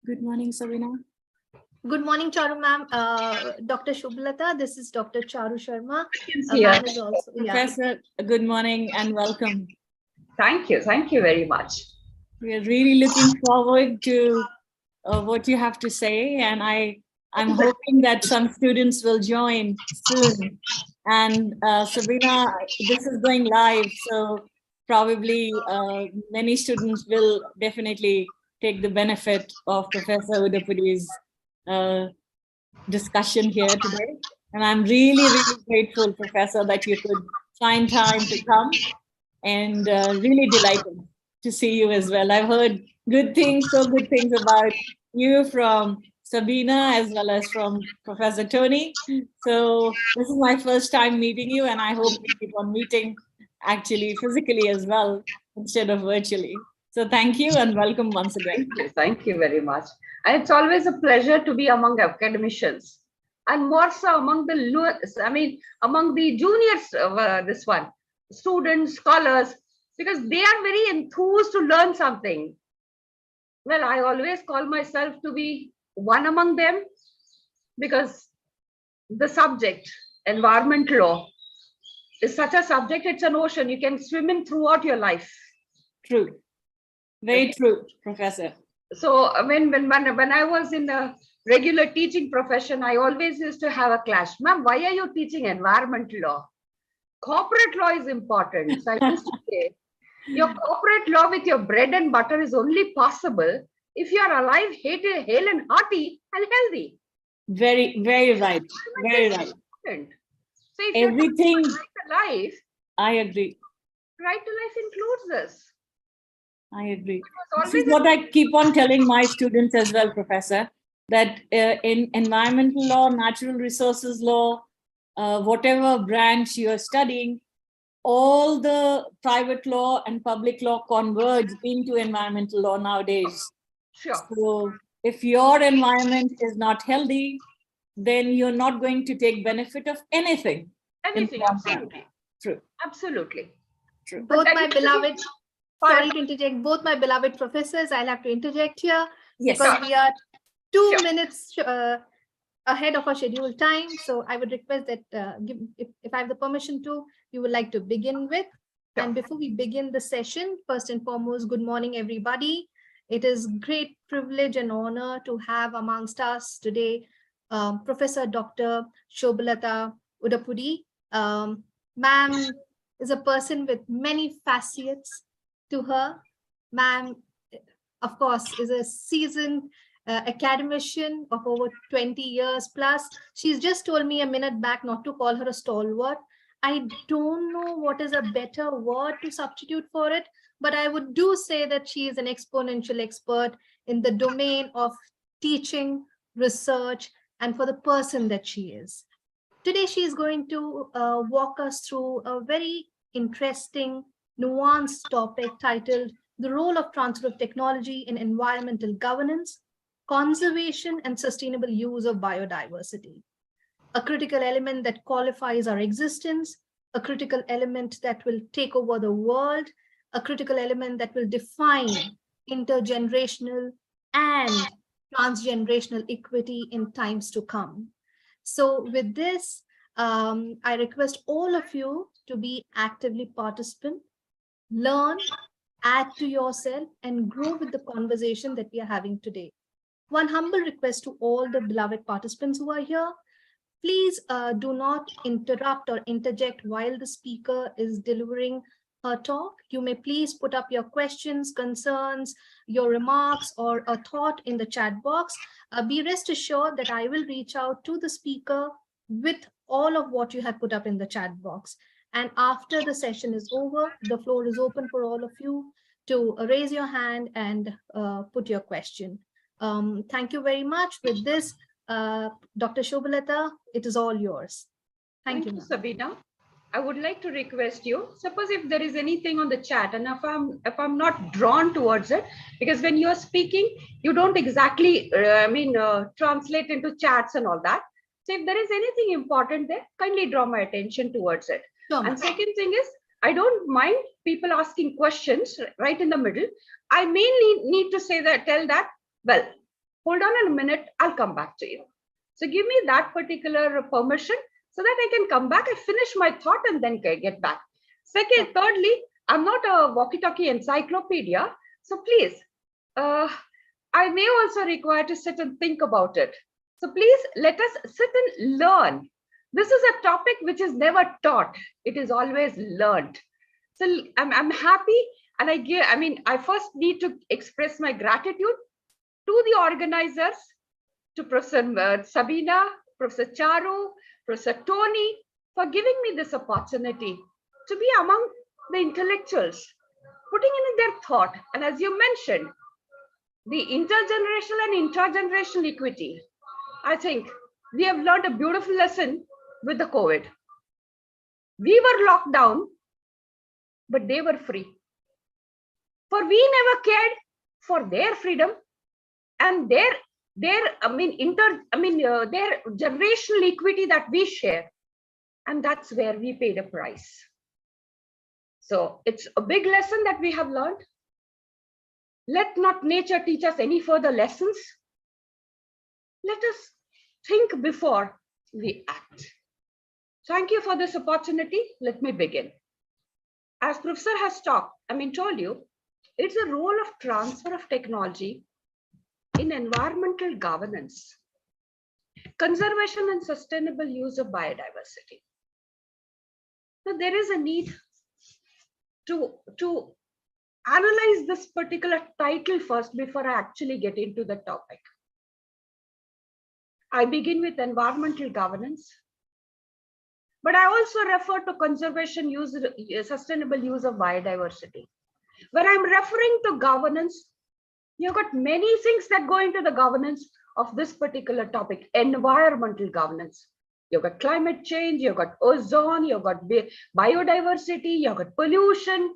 Good morning, Sabina. Good morning, Charu ma'am. Dr. Shubhlata, this is Dr. Charu Sharma. Ma'am is also, Professor, good morning and welcome. Thank you very much. We are really looking forward to what you have to say, and I'm hoping that some students will join soon. And Sabina, this is going live, so probably many students will definitely take the benefit of Professor Udapudi's discussion here today. And I'm really, really grateful, Professor, that you could find time to come, and really delighted to see you as well. I've heard good things, so good things about you from Sabina as well as from Professor Tony. So this is my first time meeting you, and I hope we keep on meeting actually physically as well instead of virtually. So thank you and welcome once again. Thank you very much. And it's always a pleasure to be among academicians, and more so among among the juniors. This one, students, scholars, because they are very enthused to learn something. Well, I always call myself to be one among them, because the subject, environment law, is such a subject. It's an ocean. You can swim in throughout your life. True. Very true, Professor. So when I was in a regular teaching profession, I always used to have a clash. Ma'am, why are you teaching environment law? Corporate law is important. So I used to say, your corporate law with your bread and butter is only possible if you are alive, hale and hearty and healthy. Very, very right. Very right. Important. So if everything you right to life, I agree. Right to life includes this. I agree. This is what I keep on telling my students as well, Professor, that in environmental law, natural resources law, whatever branch you are studying, all the private law and public law converge into environmental law nowadays. Sure. So if your environment is not healthy, then you're not going to take benefit of anything. Absolutely. True. Absolutely. True. Both my beloved, sorry to interject, both my beloved professors, I'll have to interject here. Yes. Because we are 2 minutes ahead of our scheduled time. So I would request that if I have the permission to, you would like to begin with. Sure. And before we begin the session, first and foremost, good morning, everybody. It is great privilege and honor to have amongst us today Professor Dr. Shobhalata Udapudi. Ma'am is a person with many facets to her. Ma'am, of course, is a seasoned academician of over 20 years plus. She's just told me a minute back not to call her a stalwart. I don't know what is a better word to substitute for it, but I would do say that she is an exponential expert in the domain of teaching, research, and for the person that she is. Today, she is going to walk us through a very interesting, nuanced topic titled The Role of Transfer of Technology in Environmental Governance, Conservation and Sustainable Use of Biodiversity. A critical element that qualifies our existence, a critical element that will take over the world, a critical element that will define intergenerational and transgenerational equity in times to come. So with this, I request all of you to be actively participant, learn, add to yourself, and grow with the conversation that we are having today. One humble request to all the beloved participants who are here, please do not interrupt or interject while the speaker is delivering her talk. You may please put up your questions, concerns, your remarks, or a thought in the chat box. Be rest assured that I will reach out to the speaker with all of what you have put up in the chat box. And after the session is over, the floor is open for all of you to raise your hand and put your question. Thank you very much. With this, Dr. Shobhalata, it is all yours. Thank you, Sabina. I would like to request you, suppose if there is anything on the chat, and if I'm not drawn towards it, because when you're speaking, you don't exactly, translate into chats and all that. So if there is anything important there, kindly draw my attention towards it. Sure. And second thing is, I don't mind people asking questions right in the middle. I mainly need to say that, tell that, well, hold on a minute, I'll come back to you. So give me that particular permission so that I can come back and finish my thought and then get back. Second, thirdly, I'm not a walkie-talkie encyclopedia. So please, I may also require to sit and think about it. So please let us sit and learn. This is a topic which is never taught. It is always learned. So I'm happy. And I first need to express my gratitude to the organizers, to Professor Sabina, Professor Charu, Professor Tony, for giving me this opportunity to be among the intellectuals, putting in their thought. And as you mentioned, the intergenerational and intergenerational equity, I think we have learned a beautiful lesson with the COVID. We were locked down, but they were free. For we never cared for their freedom and their generational equity that we share. And that's where we paid a price. So it's a big lesson that we have learned. Let not nature teach us any further lessons. Let us think before we act. Thank you for this opportunity. Let me begin. As Professor has told you, it's a role of transfer of technology in environmental governance, conservation and sustainable use of biodiversity. Now, there is a need to analyze this particular title first before I actually get into the topic. I begin with environmental governance, but I also refer to conservation, sustainable use of biodiversity. When I'm referring to governance, you've got many things that go into the governance of this particular topic, environmental governance. You've got climate change, you've got ozone, you've got biodiversity, you've got pollution.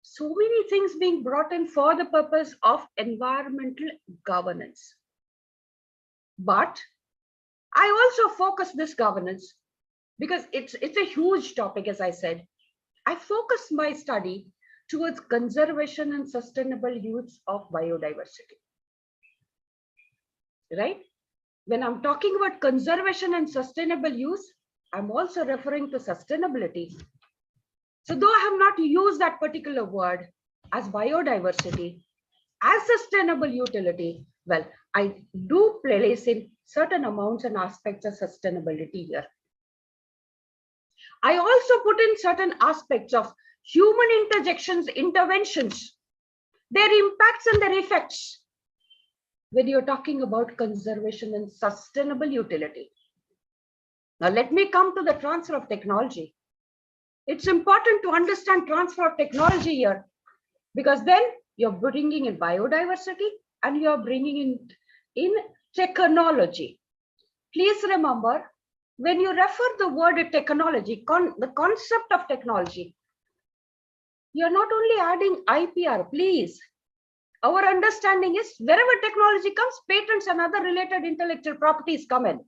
So many things being brought in for the purpose of environmental governance. But I also focus this governance because it's a huge topic, as I said. I focus my study towards conservation and sustainable use of biodiversity. Right? When I'm talking about conservation and sustainable use, I'm also referring to sustainability. So though I have not used that particular word as biodiversity, as sustainable utility, well, I do place in certain amounts and aspects of sustainability here. I also put in certain aspects of human interventions, their impacts and their effects when you're talking about conservation and sustainable utility. Now, let me come to the transfer of technology. It's important to understand transfer of technology here, because then you're bringing in biodiversity and you're bringing in technology. Please remember, when you refer the word technology, the concept of technology, you're not only adding IPR, please. Our understanding is wherever technology comes, patents and other related intellectual properties come in.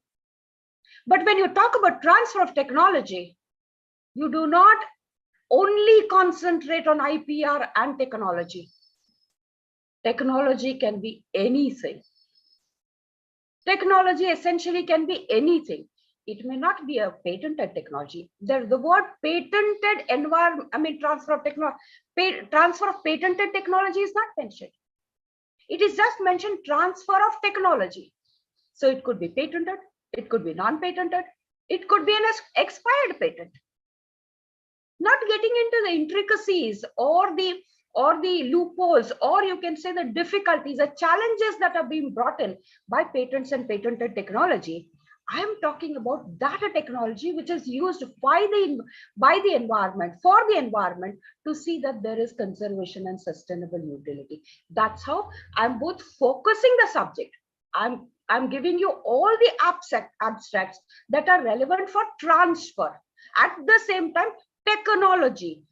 But when you talk about transfer of technology, you do not only concentrate on IPR and technology. Technology can be anything. Technology essentially can be anything. It may not be a patented technology. The word patented transfer of patented technology is not mentioned. It is just mentioned transfer of technology. So it could be patented, it could be non-patented, it could be an expired patent. Not getting into the intricacies or the loopholes, or you can say the difficulties, the challenges that are being brought in by patents and patented technology. I am talking about that technology which is used by the environment, for the environment, to see that there is conservation and sustainable utility. That's how I'm both focusing the subject. I'm giving you all the abstracts that are relevant for transfer. At the same time, technology,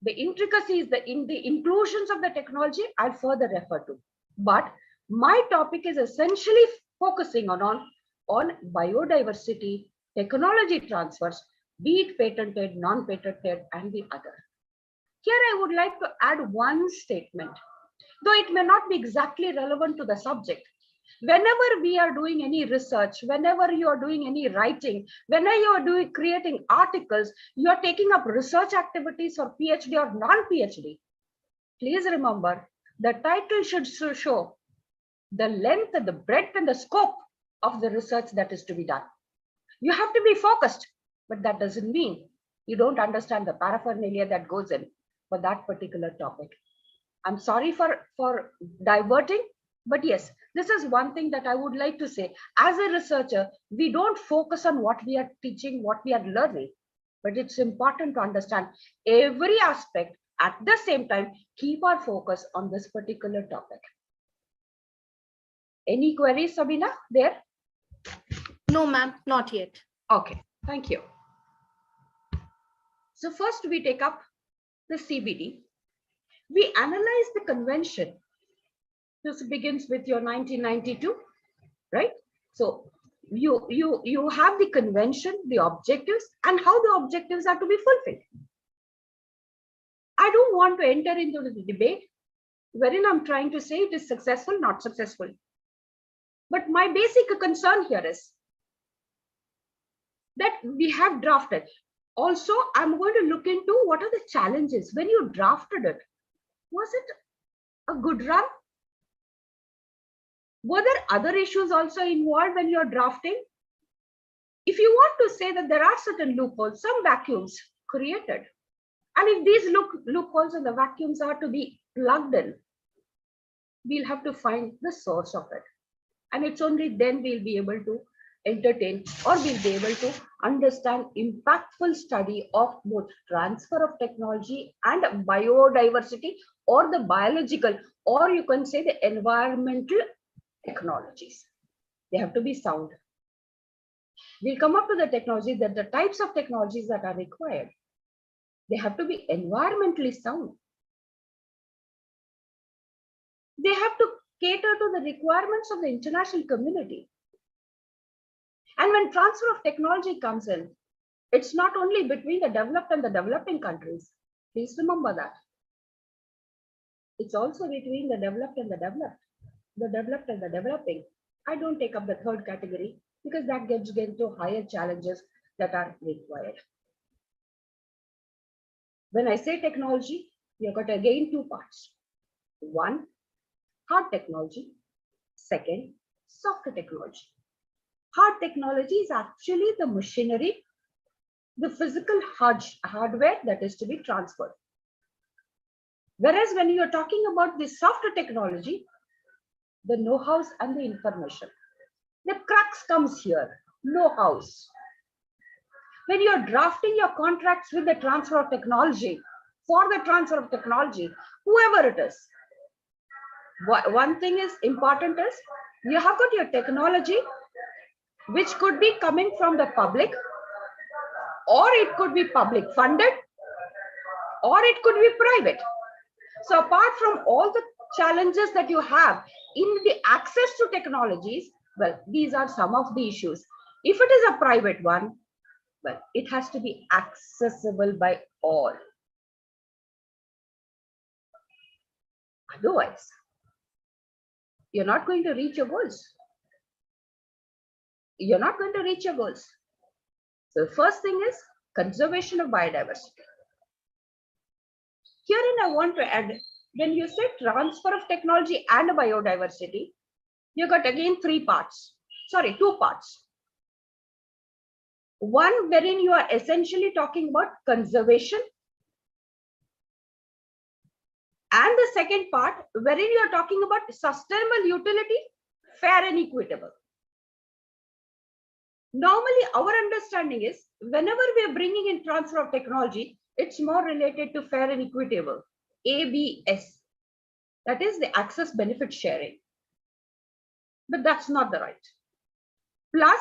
the intricacies, the inclusions of the technology, I'll further refer to. But my topic is essentially focusing on biodiversity, technology transfers, be it patented, non-patented, and the other. Here I would like to add one statement, though it may not be exactly relevant to the subject. Whenever we are doing any research, whenever you are doing any writing, whenever you are creating articles, you are taking up research activities or PhD or non-PhD, please remember the title should show the length and the breadth and the scope of the research that is to be done. You have to be focused, but that doesn't mean you don't understand the paraphernalia that goes in for that particular topic. I'm sorry for diverting, but yes, this is one thing that I would like to say. As a researcher, we don't focus on what we are teaching, what we are learning, but it's important to understand every aspect at the same time, keep our focus on this particular topic. Any queries, Sabina, there? No, ma'am, not yet. Okay, thank you. So first we take up the CBD. We analyze the convention. This begins with your 1992, right? So you have the convention, the objectives, and how the objectives are to be fulfilled. I don't want to enter into the debate wherein I'm trying to say it is successful, not successful. But my basic concern here is that we have drafted. Also, I'm going to look into what are the challenges when you drafted it. Was it a good run? Were there other issues also involved when you're drafting? If you want to say that there are certain loopholes, some vacuums created, and if these loopholes and the vacuums are to be plugged in, we'll have to find the source of it. And it's only then we'll be able to entertain or we'll be able to understand impactful study of both transfer of technology and biodiversity or the biological, or you can say the environmental technologies. They have to be sound. We'll come up to the technologies, that the types of technologies that are required. They have to be environmentally sound. They have to cater to the requirements of the international community. And when transfer of technology comes in, it's not only between the developed and the developing countries. Please remember that. It's also between the developed and the developed and the developing. I don't take up the third category because that gets into higher challenges that are required. When I say technology, you've got again two parts. One, hard technology. Second, soft technology. Hard technology is actually the machinery, the physical hardware that is to be transferred. Whereas when you are talking about the software technology, the know-hows and the information. The crux comes here, know-hows. When you are drafting your contracts with the transfer of technology, for the transfer of technology, whoever it is, one thing is important is you have got your technology, which could be coming from the public, or it could be public funded, or it could be private. So apart from all the challenges that you have in the access to technologies, well, these are some of the issues. If it is a private one, well, it has to be accessible by all. Otherwise, you're not going to reach your goals. You're not going to reach your goals. So the first thing is conservation of biodiversity. Herein I want to add, when you say transfer of technology and biodiversity, you got again two parts. One wherein you are essentially talking about conservation, and the second part wherein you are talking about sustainable utility, fair and equitable. Normally, our understanding is whenever we are bringing in transfer of technology, it's more related to fair and equitable, ABS. That is the access benefit sharing. But that's not the right. Plus,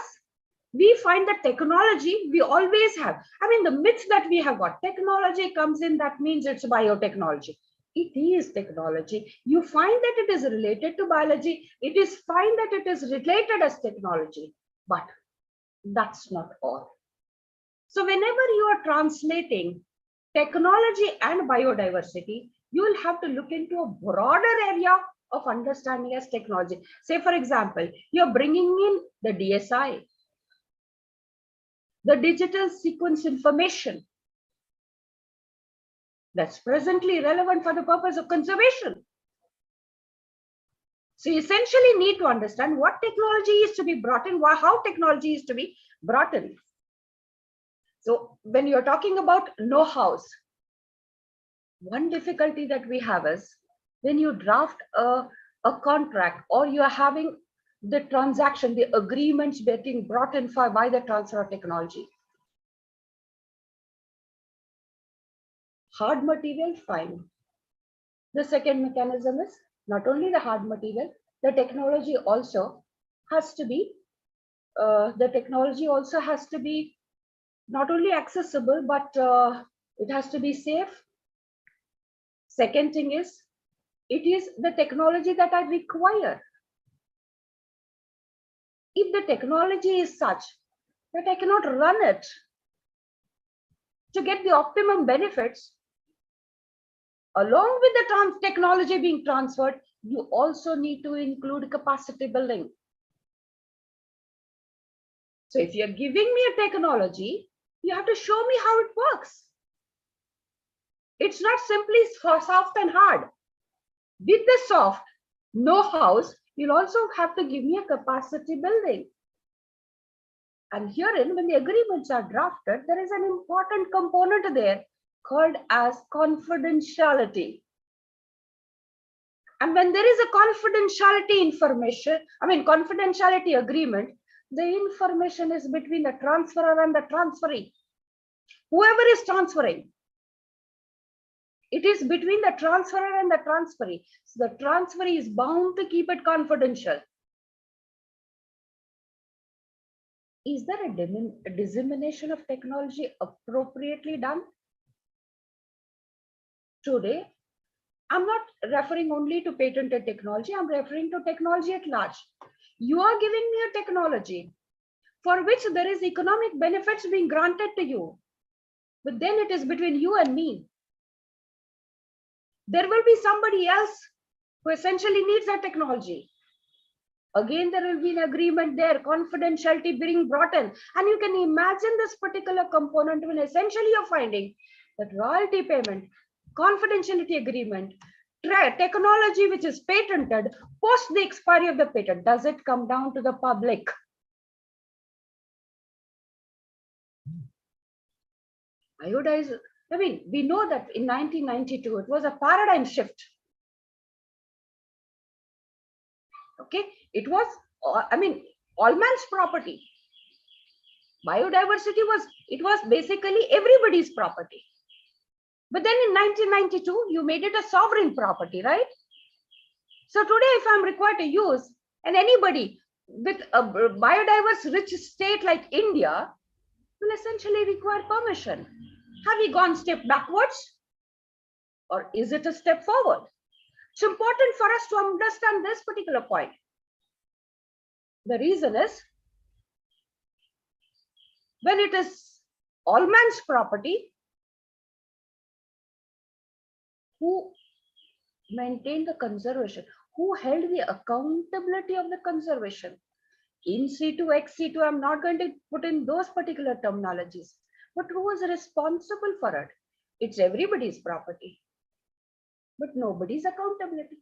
we find that technology we always have. I mean, the myths that we have got, technology comes in, that means it's biotechnology. It is technology. You find that it is related to biology. It is fine that it is related as technology, but that's not all. So whenever you are translating technology and biodiversity, you will have to look into a broader area of understanding as technology. Say, for example, you're bringing in the DSI, the digital sequence information that's presently relevant for the purpose of conservation. So you essentially need to understand what technology is to be brought in, how technology is to be brought in. So when you're talking about know-hows, one difficulty that we have is when you draft a contract, or you are having the transaction, the agreements getting brought in by the transfer of technology. Hard material, fine. The second mechanism is not only the hard material, the technology also has to be not only accessible, but it has to be safe. Second thing is, it is the technology that I require. If the technology is such that I cannot run it to get the optimum benefits, along with the technology being transferred, you also need to include capacity building. So if you're giving me a technology, you have to show me how it works. It's not simply soft and hard. With the soft know-hows, you'll also have to give me a capacity building. And herein, when the agreements are drafted, there is an important component there called as confidentiality. And when there is a confidentiality agreement, the information is between the transferor and the transferee. Whoever is transferring, it is between the transferor and the transferee. So the transferee is bound to keep it confidential. Is there a dissemination of technology appropriately done? Today, I'm not referring only to patented technology, I'm referring to technology at large. You are giving me a technology for which there is economic benefits being granted to you, but then it is between you and me. There will be somebody else who essentially needs that technology. Again, there will be an agreement there, confidentiality being brought in. And you can imagine this particular component when essentially you're finding that royalty payment, confidentiality agreement, technology which is patented, post the expiry of the patent, does it come down to the public? We know that in 1992, it was a paradigm shift. Okay, it was, all man's property. Biodiversity was basically everybody's property. But then in 1992, you made it a sovereign property, right? So today, if I'm required to use, and anybody with a biodiverse rich state like India will essentially require permission. Have we gone step backwards? Or is it a step forward? It's important for us to understand this particular point. The reason is, when it is all man's property, who maintained the conservation? Who held the accountability of the conservation? In situ, ex situ, I'm not going to put in those particular terminologies, but who was responsible for it? It's everybody's property, but nobody's accountability.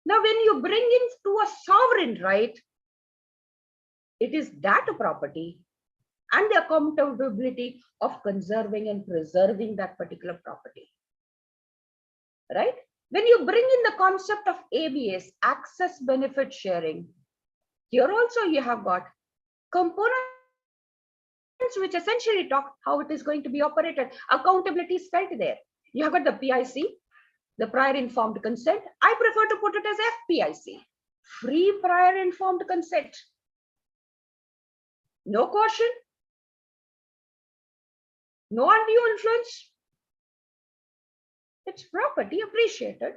Now, when you bring in to a sovereign right, it is that property and the accountability of conserving and preserving that particular property, right? When you bring in the concept of ABS, access benefit sharing, here also you have got components which essentially talk how it is going to be operated. Accountability is felt there. You have got the PIC, the prior informed consent. I prefer to put it as FPIC, free prior informed consent. No caution, no undue influence. It's property appreciated.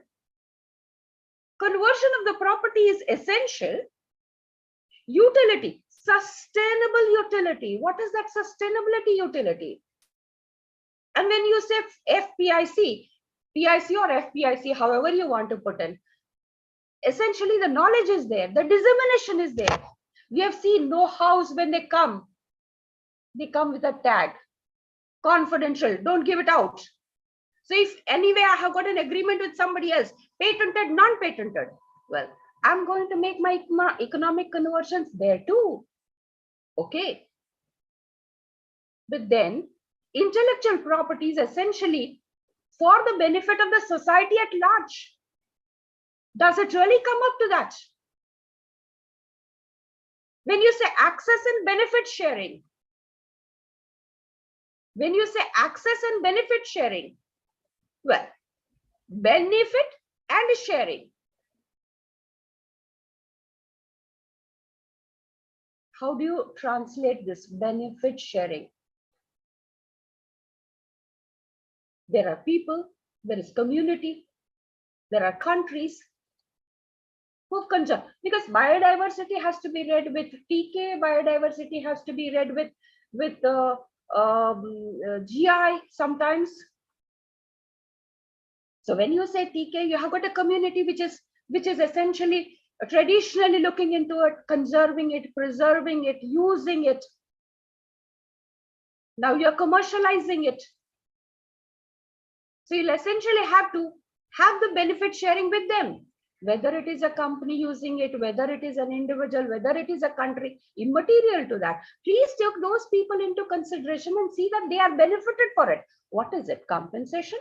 Conversion of the property is essential. Utility, sustainable utility. What is that sustainability utility? And when you say FPIC, PIC or FPIC, however you want to put in, essentially the knowledge is there, the dissemination is there. We have seen know-hows when they come with a tag, confidential, don't give it out. So if anyway I have got an agreement with somebody else, patented, non-patented, well, I'm going to make my economic conversions there too. Okay. But then intellectual property is essentially for the benefit of the society at large. Does it really come up to that? When you say access and benefit sharing, well, benefit and sharing. How do you translate this benefit sharing? There are people, there is community, there are countries who have concerned, because biodiversity has to be read with TK, biodiversity has to be read with GI sometimes. So when you say TK, you have got a community which is essentially traditionally looking into it, conserving it, preserving it, using it. Now you're commercializing it. So you'll essentially have to have the benefit sharing with them, whether it is a company using it, whether it is an individual, whether it is a country, immaterial to that. Please take those people into consideration and see that they are benefited for it. What is it? Compensation?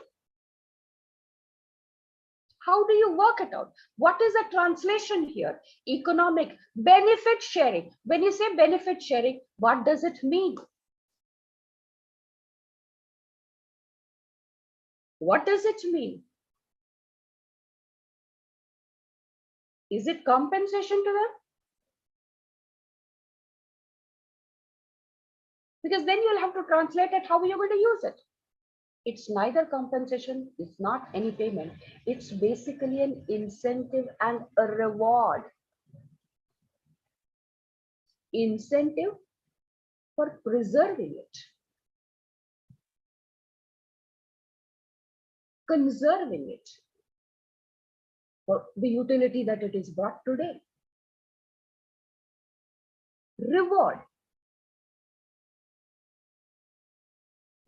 How do you work it out? What is the translation here? Economic benefit sharing. When you say benefit sharing, what does it mean? What does it mean? Is it compensation to them? Because then you'll have to translate it how you're going to use it. It's neither compensation, it's not any payment. It's basically an incentive and a reward. Incentive for preserving it, conserving it, for the utility that it is brought today. Reward.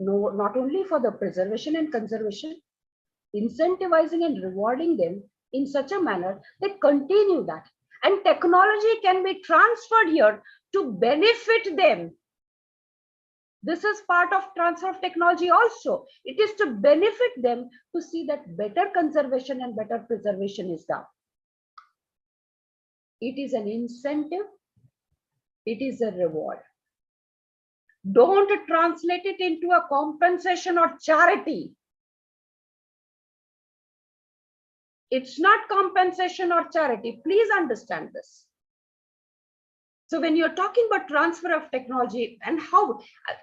No, not only for the preservation and conservation, incentivizing and rewarding them in such a manner that continue that. And technology can be transferred here to benefit them. This is part of transfer of technology also. It is to benefit them to see that better conservation and better preservation is done. It is an incentive. It is a reward. Don't translate it into a compensation or charity. It's not compensation or charity. Please understand this. So when you're talking about transfer of technology and how,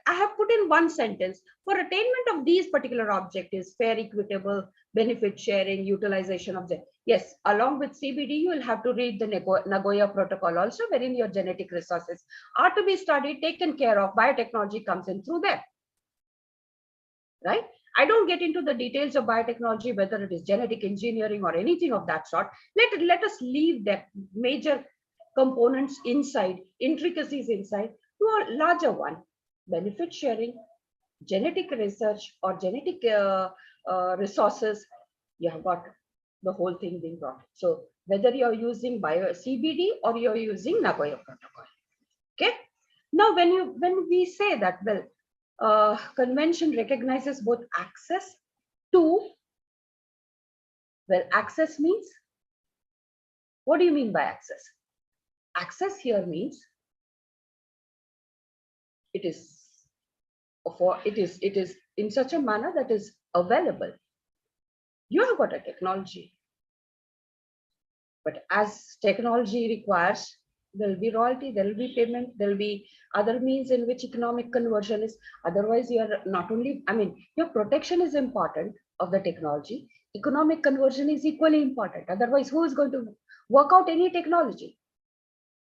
I have put in one sentence, for attainment of these particular objectives, fair, equitable, benefit sharing, utilization of the, yes, along with CBD, you will have to read the Nagoya Protocol also, wherein your genetic resources are to be studied, taken care of. Biotechnology comes in through there, right? I don't get into the details of biotechnology, whether it is genetic engineering or anything of that sort. Let us leave that major components inside, intricacies inside, to a larger one. Benefit sharing, genetic research or genetic resources, you have got the whole thing being brought. So whether you're using CBD or you're using Nagoya Protocol. Okay. Now when we say that, well, convention recognizes both access to, well, access means, what do you mean by access? Access here means it is in such a manner that is available. You have got a technology, but as technology requires, there will be royalty, there will be payment, there will be other means in which economic conversion is. Otherwise, you are not only, I mean, your protection is important of the technology. Economic conversion is equally important. Otherwise, who is going to work out any technology?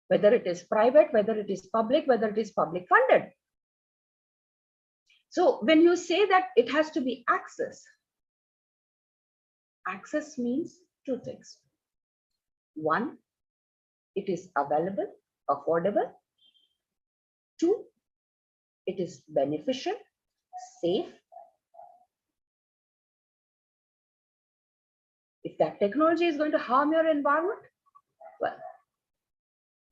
Whether it is private, whether it is public, whether it is public funded. So when you say that it has to be access means two things. One, it is available, affordable. Two, it is beneficial, safe. If that technology is going to harm your environment, well,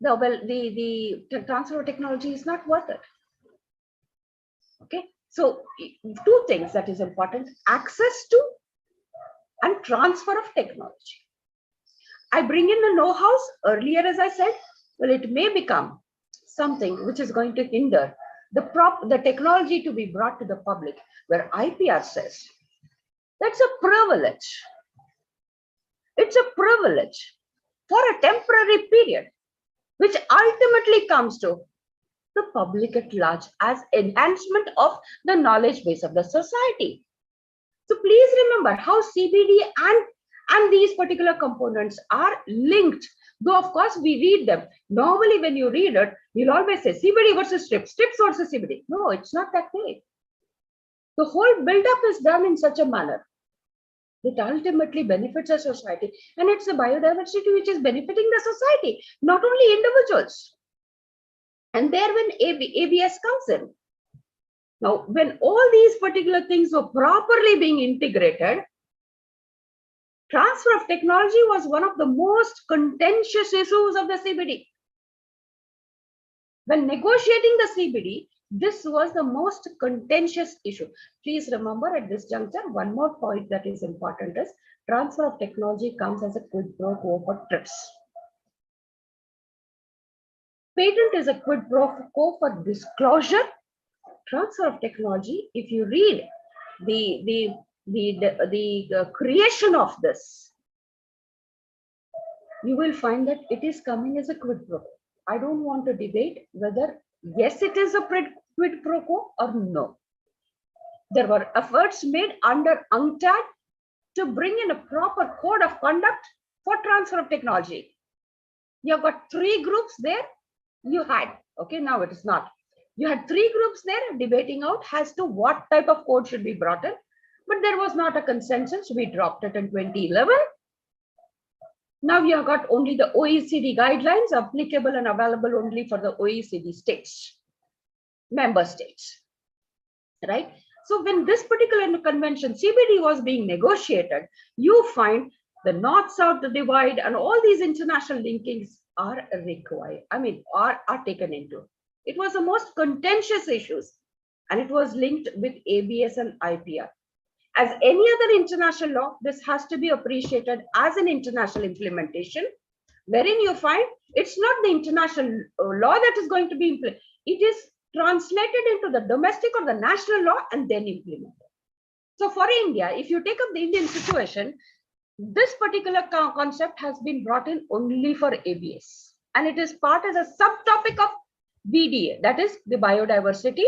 the transfer of technology is not worth it. Okay, so two things that is important: access to and transfer of technology. I bring in the know-hows earlier, as I said. Well, it may become something which is going to hinder the technology to be brought to the public, where IPR says that's a privilege. It's a privilege for a temporary period, which ultimately comes to the public at large as enhancement of the knowledge base of the society. So please remember how CBD and these particular components are linked. Though of course we read them. Normally when you read it, you'll always say CBD versus strips versus CBD. No, it's not that way. The whole build-up is done in such a manner that ultimately benefits a society, and it's the biodiversity which is benefiting the society, not only individuals. And there when ABS comes in. Now, when all these particular things were properly being integrated, transfer of technology was one of the most contentious issues of the CBD. When negotiating the CBD, this was the most contentious issue. Please remember at this juncture, one more point that is important is transfer of technology comes as a quid pro quo for TRIPS. Patent is a quid pro quo for disclosure. Transfer of technology, if you read the creation of this, you will find that it is coming as a quid pro quo. I don't want to debate whether yes, it is a quid pro quo or no. There were efforts made under UNCTAD to bring in a proper code of conduct for transfer of technology. You've got three groups there. You had, okay, now it is not. You had three groups there debating out as to what type of code should be brought in, but there was not a consensus. We dropped it in 2011. Now you have got only the OECD guidelines applicable and available only for the OECD states, member states, right? So when this particular convention, CBD, was being negotiated, you find the North-South divide and all these international linkings are required, are taken into. It was the most contentious issues, and it was linked with ABS and IPR. As any other international law, this has to be appreciated as an international implementation, wherein you find it's not the international law that is going to be implemented. It is translated into the domestic or the national law and then implemented. So for India, if you take up the Indian situation, this particular concept has been brought in only for ABS, and it is part as a subtopic of BDA, that is the biodiversity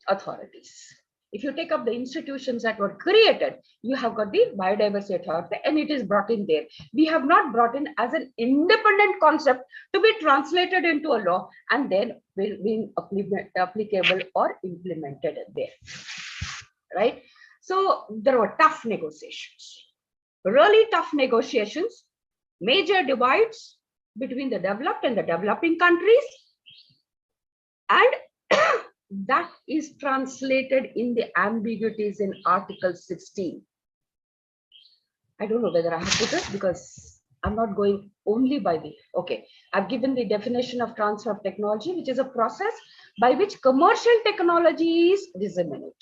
authorities. If you take up the institutions that were created, you have got the biodiversity authority and it is brought in there. We have not brought in as an independent concept to be translated into a law and then being applicable or implemented there, right? So there were tough negotiations, really tough negotiations, major divides between the developed and the developing countries. And that is translated in the ambiguities in Article 16. I don't know whether I have put it because I'm not going only by the, okay. I've given the definition of transfer of technology, which is a process by which commercial technology is disseminated,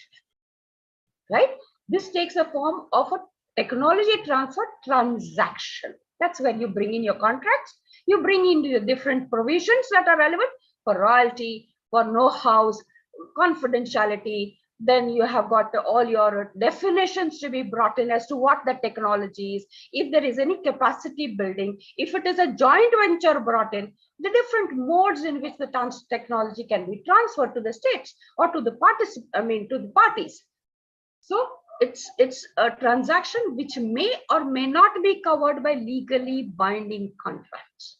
right? This takes a form of a technology transfer transaction. That's when you bring in your contracts, you bring in the different provisions that are relevant for royalty, for know-hows, confidentiality. Then you have got all your definitions to be brought in as to what the technology is, if there is any capacity building, if it is a joint venture brought in, the different modes in which the technology can be transferred to the states or to the parties. So it's a transaction which may or may not be covered by legally binding contracts,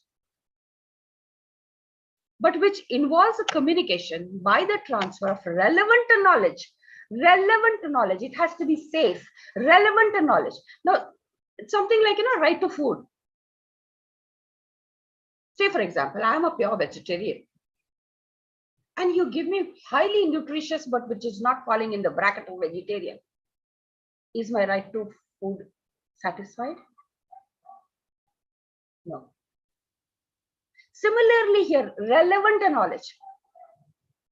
but which involves a communication by the transfer of relevant knowledge. It has to be safe, relevant knowledge. Now, it's something like, right to food. Say, for example, I am a pure vegetarian, and you give me highly nutritious, but which is not falling in the bracket of vegetarian. Is my right to food satisfied? No. Similarly here, relevant knowledge.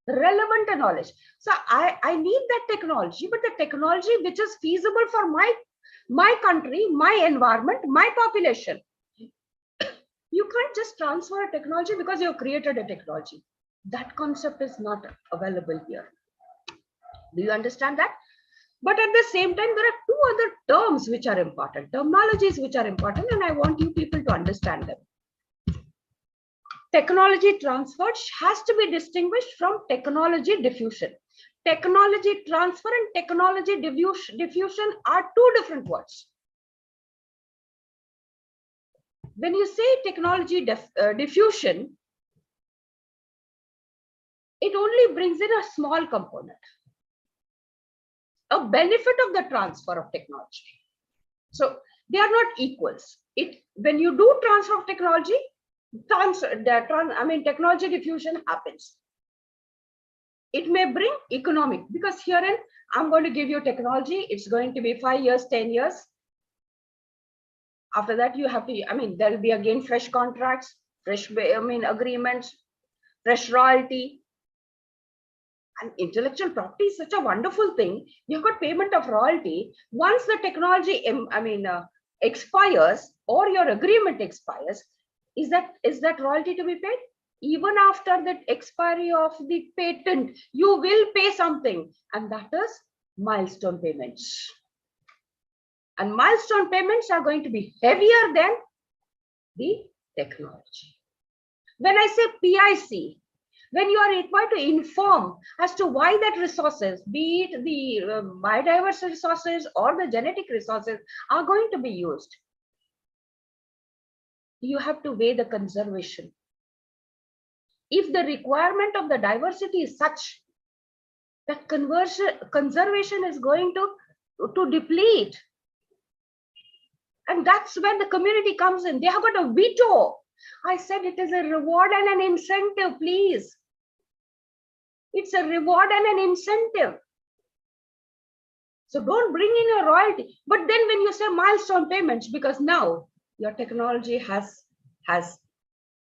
Relevant knowledge. So I need that technology, but the technology which is feasible for my country, my environment, my population. You can't just transfer a technology because you have created a technology. That concept is not available here. Do you understand that? But at the same time, there are two other terms which are important, terminologies which are important, and I want you people to understand them. Technology transfer has to be distinguished from technology diffusion. Technology transfer and technology diffusion are two different words. When you say technology diffusion, it only brings in a small component, a benefit of the transfer of technology. So they are not equals. When you do transfer of technology, technology diffusion happens. It may bring economic, because herein I'm going to give you technology. It's going to be 5 years, 10 years. After that, you have to, there'll be again fresh contracts, fresh, agreements, fresh royalty. And intellectual property is such a wonderful thing. You've got payment of royalty. Once the technology, expires or your agreement expires, is that royalty to be paid? Even after the expiry of the patent, you will pay something, and that is milestone payments. And milestone payments are going to be heavier than the technology. When I say PIC, when you are required to inform as to why that resources, be it the biodiversity resources or the genetic resources, are going to be used, you have to weigh the conservation. If the requirement of the diversity is such that conservation is going to deplete, and that's when the community comes in. They have got a veto. I said it is a reward and an incentive, please. It's a reward and an incentive. So don't bring in a royalty. But then when you say milestone payments, because now your technology has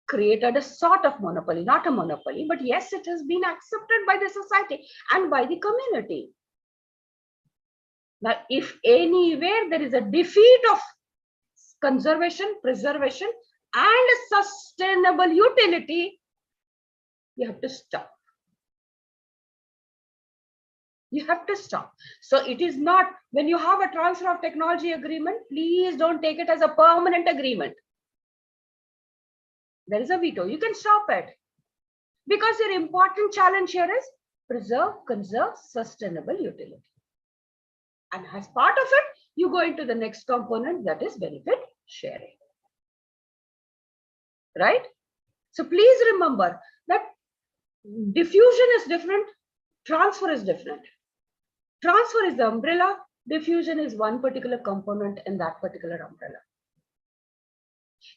created a sort of monopoly, not a monopoly, but yes, it has been accepted by the society and by the community. Now, if anywhere there is a defeat of conservation, preservation, and sustainable utility, you have to stop. You have to stop. So it is not, when you have a transfer of technology agreement, please don't take it as a permanent agreement. There is a veto. You can stop it. Because your important challenge here is preserve, conserve, sustainable utility. And as part of it, you go into the next component, that is benefit sharing. Right? So please remember that diffusion is different, transfer is different. Transfer is the umbrella, diffusion is one particular component in that particular umbrella.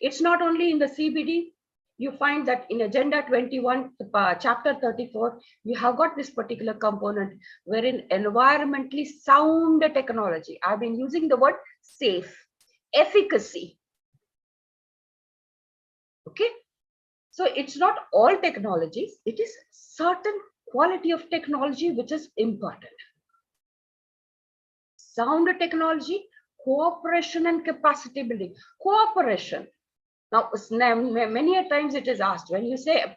It's not only in the CBD. You find that in Agenda 21, Chapter 34, you have got this particular component wherein environmentally sound technology. I've been using the word safe, efficacy. Okay. So it's not all technologies. It is certain quality of technology which is important. Sound technology, cooperation and capacity building. Cooperation. Now, many a times it is asked, when you say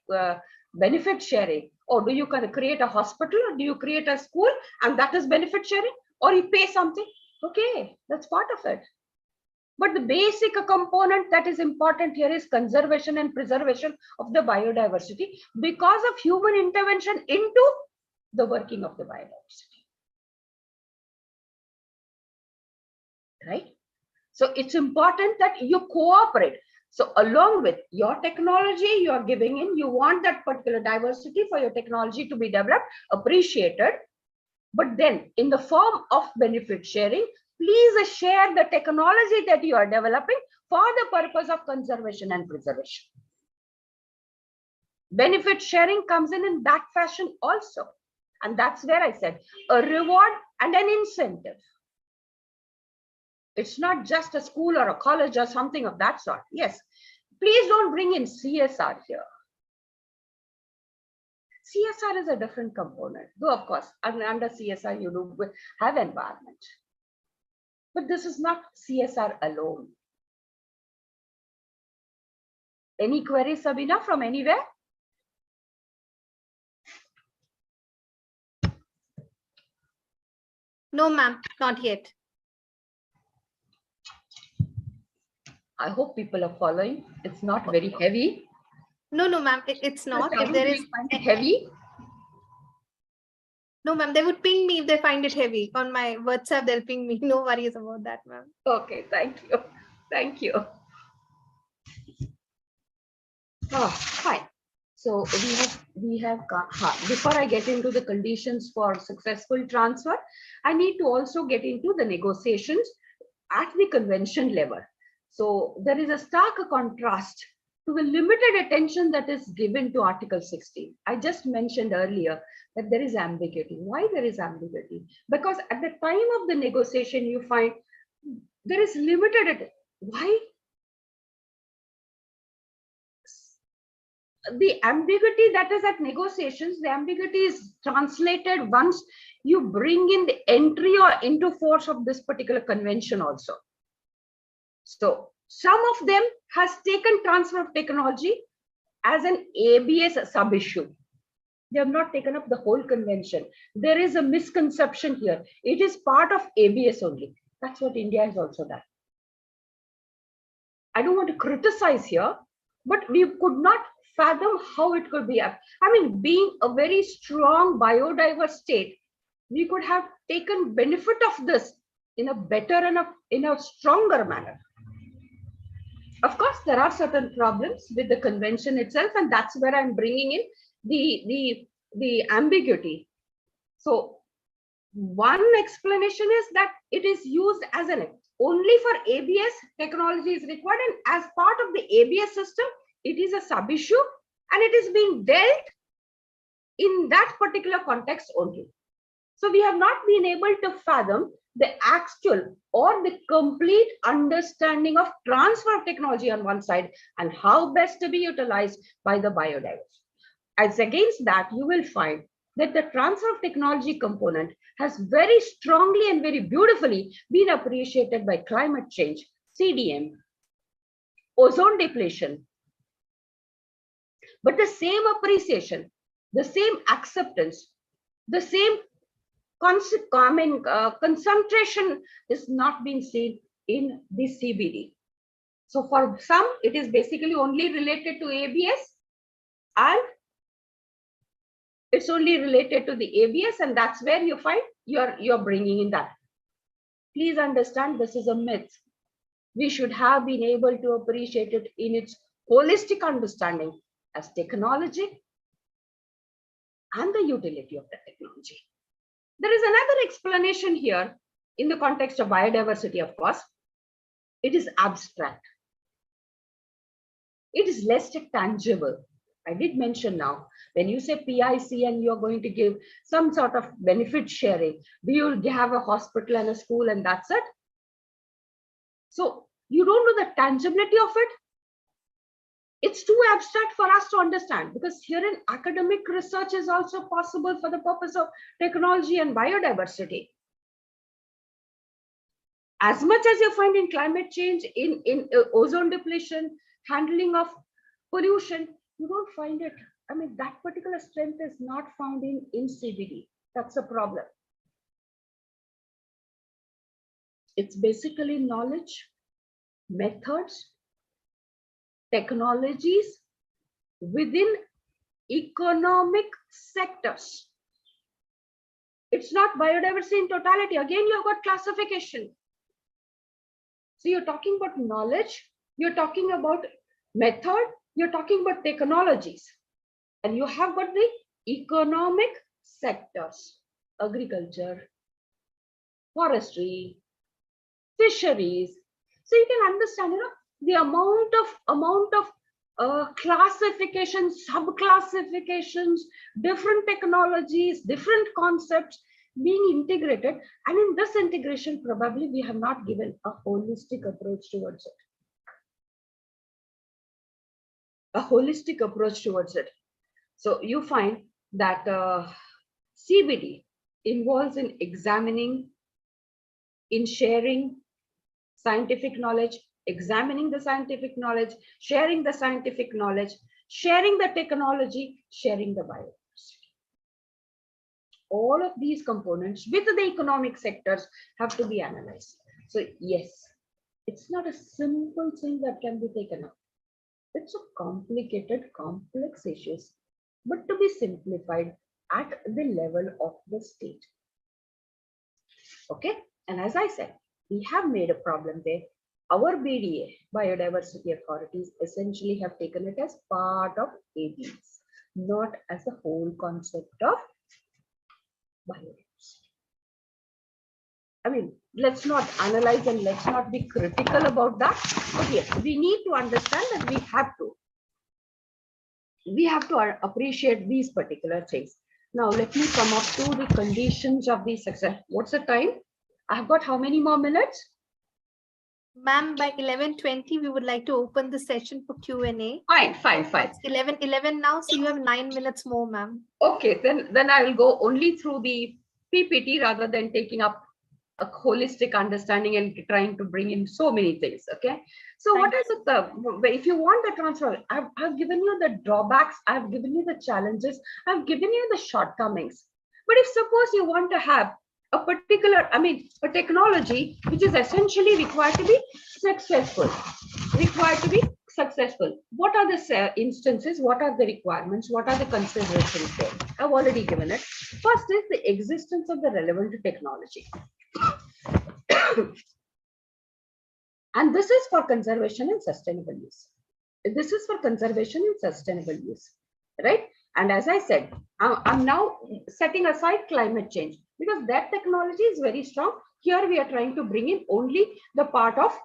benefit sharing, or do you create a hospital, or do you create a school, and that is benefit sharing, or you pay something? Okay, that's part of it. But the basic component that is important here is conservation and preservation of the biodiversity because of human intervention into the working of the biodiversity. Right? So it's important that you cooperate. So along with your technology you are giving in, you want that particular diversity for your technology to be developed, appreciated. But then in the form of benefit sharing, please share the technology that you are developing for the purpose of conservation and preservation. benefit sharing comes in that fashion also. And that's where I said a reward and an incentive. It's not just a school or a college or something of that sort. Yes, please don't bring in CSR here. CSR is a different component, though of course under CSR you do have environment. But this is not CSR alone. Any queries, Sabina, from anywhere? No, ma'am, not yet. I hope people are following. It's not very heavy. No, ma'am, it's not. If there is heavy. No, ma'am, they would ping me if they find it heavy. On my WhatsApp, they'll ping me. No worries about that, ma'am. Okay, thank you. Thank you. Oh, fine. So we have before I get into the conditions for successful transfer, I need to also get into the negotiations at the convention level. So there is a stark contrast to the limited attention that is given to Article 16. I just mentioned earlier that there is ambiguity. Why there is ambiguity? Because at the time of the negotiation, you find there is limited attention. Why? The ambiguity that is at negotiations, the ambiguity is translated once you bring in the entry or into force of this particular convention also. So some of them has taken transfer of technology as an ABS sub-issue. They have not taken up the whole convention. There is a misconception here. It is part of ABS only. That's what India has also done. I don't want to criticize here, but we could not fathom how it could be. I mean, being a very strong biodiverse state, we could have taken benefit of this in a better and in a stronger manner. Of course, there are certain problems with the convention itself, and that's where I'm bringing in the ambiguity. So one explanation is that it is used as an only for ABS technology is required, and as part of the ABS system, it is a sub-issue and it is being dealt in that particular context only. So we have not been able to fathom the actual or the complete understanding of transfer of technology on one side and how best to be utilized by the biodiversity. As against that, you will find that the transfer of technology component has very strongly and very beautifully been appreciated by climate change, CDM, ozone depletion. But the same appreciation, the same acceptance, the same concentration is not being seen in the CBD. So for some, it is basically only related to ABS, and it's only related to the ABS, and that's where you find you're bringing in that. Please understand, this is a myth. We should have been able to appreciate it in its holistic understanding as technology and the utility of the technology. There is another explanation here in the context of biodiversity, of course. It is abstract. It is less tangible. I did mention now, when you say PIC and you're going to give some sort of benefit sharing, do you have a hospital and a school and that's it? So you don't know the tangibility of it. It's too abstract for us to understand, because here in academic research is also possible for the purpose of technology and biodiversity. As much as you find in climate change, in ozone depletion, handling of pollution, you don't find it. I mean, that particular strength is not found in CBD. That's a problem. It's basically knowledge, methods, technologies within economic sectors. It's not biodiversity in totality. Again, you've got classification. So you're talking about knowledge, you're talking about method, you're talking about technologies, and you have got the economic sectors: agriculture, forestry, fisheries. So you can understand, the amount of classifications, sub-classifications, different technologies, different concepts being integrated. And in this integration, probably we have not given a holistic approach towards it. A holistic approach towards it. So you find that CBD involves in examining, in sharing scientific knowledge, examining the scientific knowledge, sharing the scientific knowledge, sharing the technology, sharing the biodiversity. All of these components with the economic sectors have to be analyzed. So yes, it's not a simple thing that can be taken up. It's a complicated, complex issues, but to be simplified at the level of the state. Okay, and as I said, we have made a problem there. Our BDA, biodiversity authorities, essentially have taken it as part of ABs, not as the whole concept of biodiversity. I mean, let's not analyze and let's not be critical about that. But yes, we need to understand that we have to appreciate these particular things. Now, let me come up to the conditions of the success. What's the time? I've got how many more minutes? Ma'am, by 11:20, we would like to open the session for Q&A. Fine. It's 11:11 now, so you have 9 minutes more, ma'am. Okay, then I will go only through the PPT rather than taking up a holistic understanding and trying to bring in so many things. Okay, so what is it? If you want the transfer, I've given you the drawbacks, I've given you the challenges, I've given you the shortcomings. But if suppose you want to have a particular, a technology which is essentially required to be successful, what are the instances, what are the requirements, what are the considerations there? I've already given it. First is the existence of the relevant technology. And this is for conservation and sustainable use. This is for conservation and sustainable use, right? And as I said, I'm now setting aside climate change because that technology is very strong. Here we are trying to bring in only the part of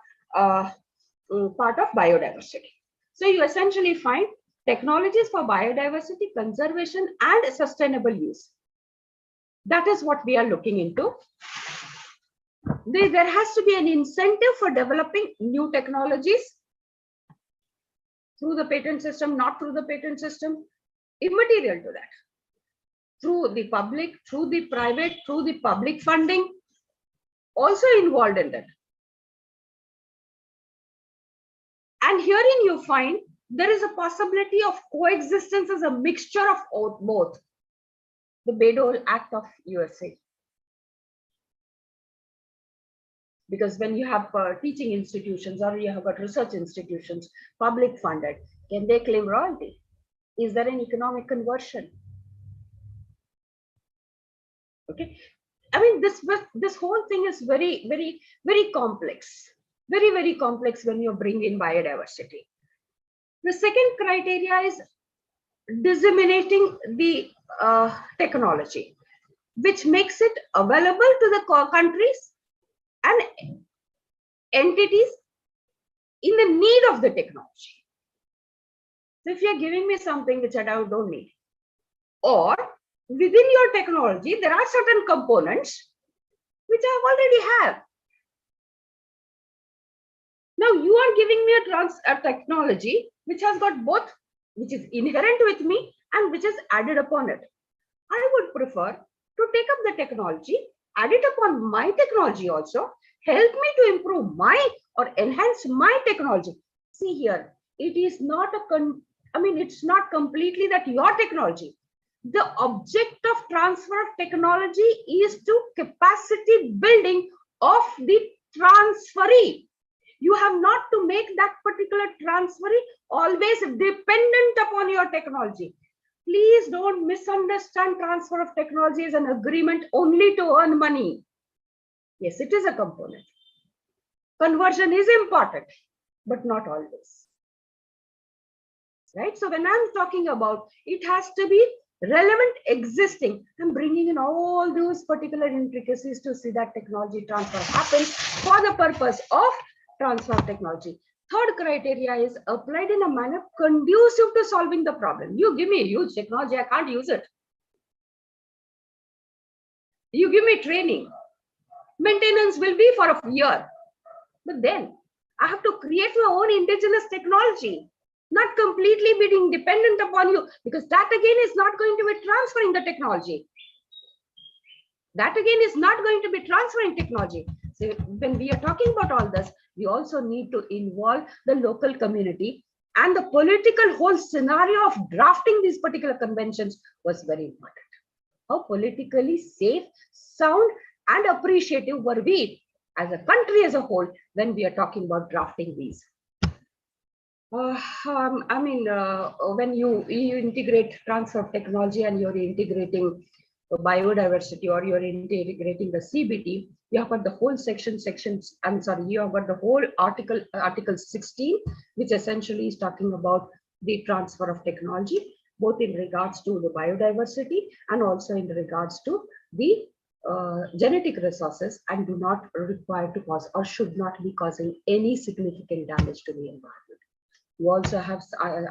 biodiversity. So you essentially find technologies for biodiversity, conservation, and sustainable use. That is what we are looking into. There has to be an incentive for developing new technologies through the patent system, not through the patent system, immaterial to that. Through the public, through the private, through the public funding, also involved in that. And herein you find there is a possibility of coexistence as a mixture of both. The Bayh-Dole Act of USA. Because when you have teaching institutions or you have got research institutions, public funded, can they claim royalty? Is there an economic conversion? Okay, this whole thing is very, very, very complex. Very, very complex when you bring in biodiversity. The second criteria is disseminating the technology, which makes it available to the countries and entities in the need of the technology. So if you're giving me something which I don't need, or within your technology, there are certain components which I already have. Now you are giving me a technology which has got both, which is inherent with me and which is added upon it. I would prefer to take up the technology, add it upon my technology also, help me to improve my or enhance my technology. See here, it is not it's not completely that your technology. The object of transfer of technology is to capacity building of the transferee. You have not to make that particular transferee always dependent upon your technology. Please don't misunderstand transfer of technology as an agreement only to earn money. Yes, it is a component. Conversion is important, but not always. Right? So when I'm talking about it has to be relevant, existing, I'm bringing in all those particular intricacies to see that technology transfer happens for the purpose of transfer of technology. Third criteria is applied in a manner conducive to solving the problem. You give me a huge technology, I can't use it. You give me training. Maintenance will be for a year. But then I have to create my own indigenous technology, not completely being dependent upon you, because that again is not going to be transferring the technology. That again is not going to be transferring technology. So when we are talking about all this, we also need to involve the local community, and the political whole scenario of drafting these particular conventions was very important. How politically safe, sound, and appreciative were we as a country as a whole when we are talking about drafting these? When you integrate transfer of technology and you're integrating biodiversity, or you're integrating the CBT, you have got the whole you have got the whole article 16, which essentially is talking about the transfer of technology, both in regards to the biodiversity and also in regards to the genetic resources, and do not require to cause or should not be causing any significant damage to the environment. You also have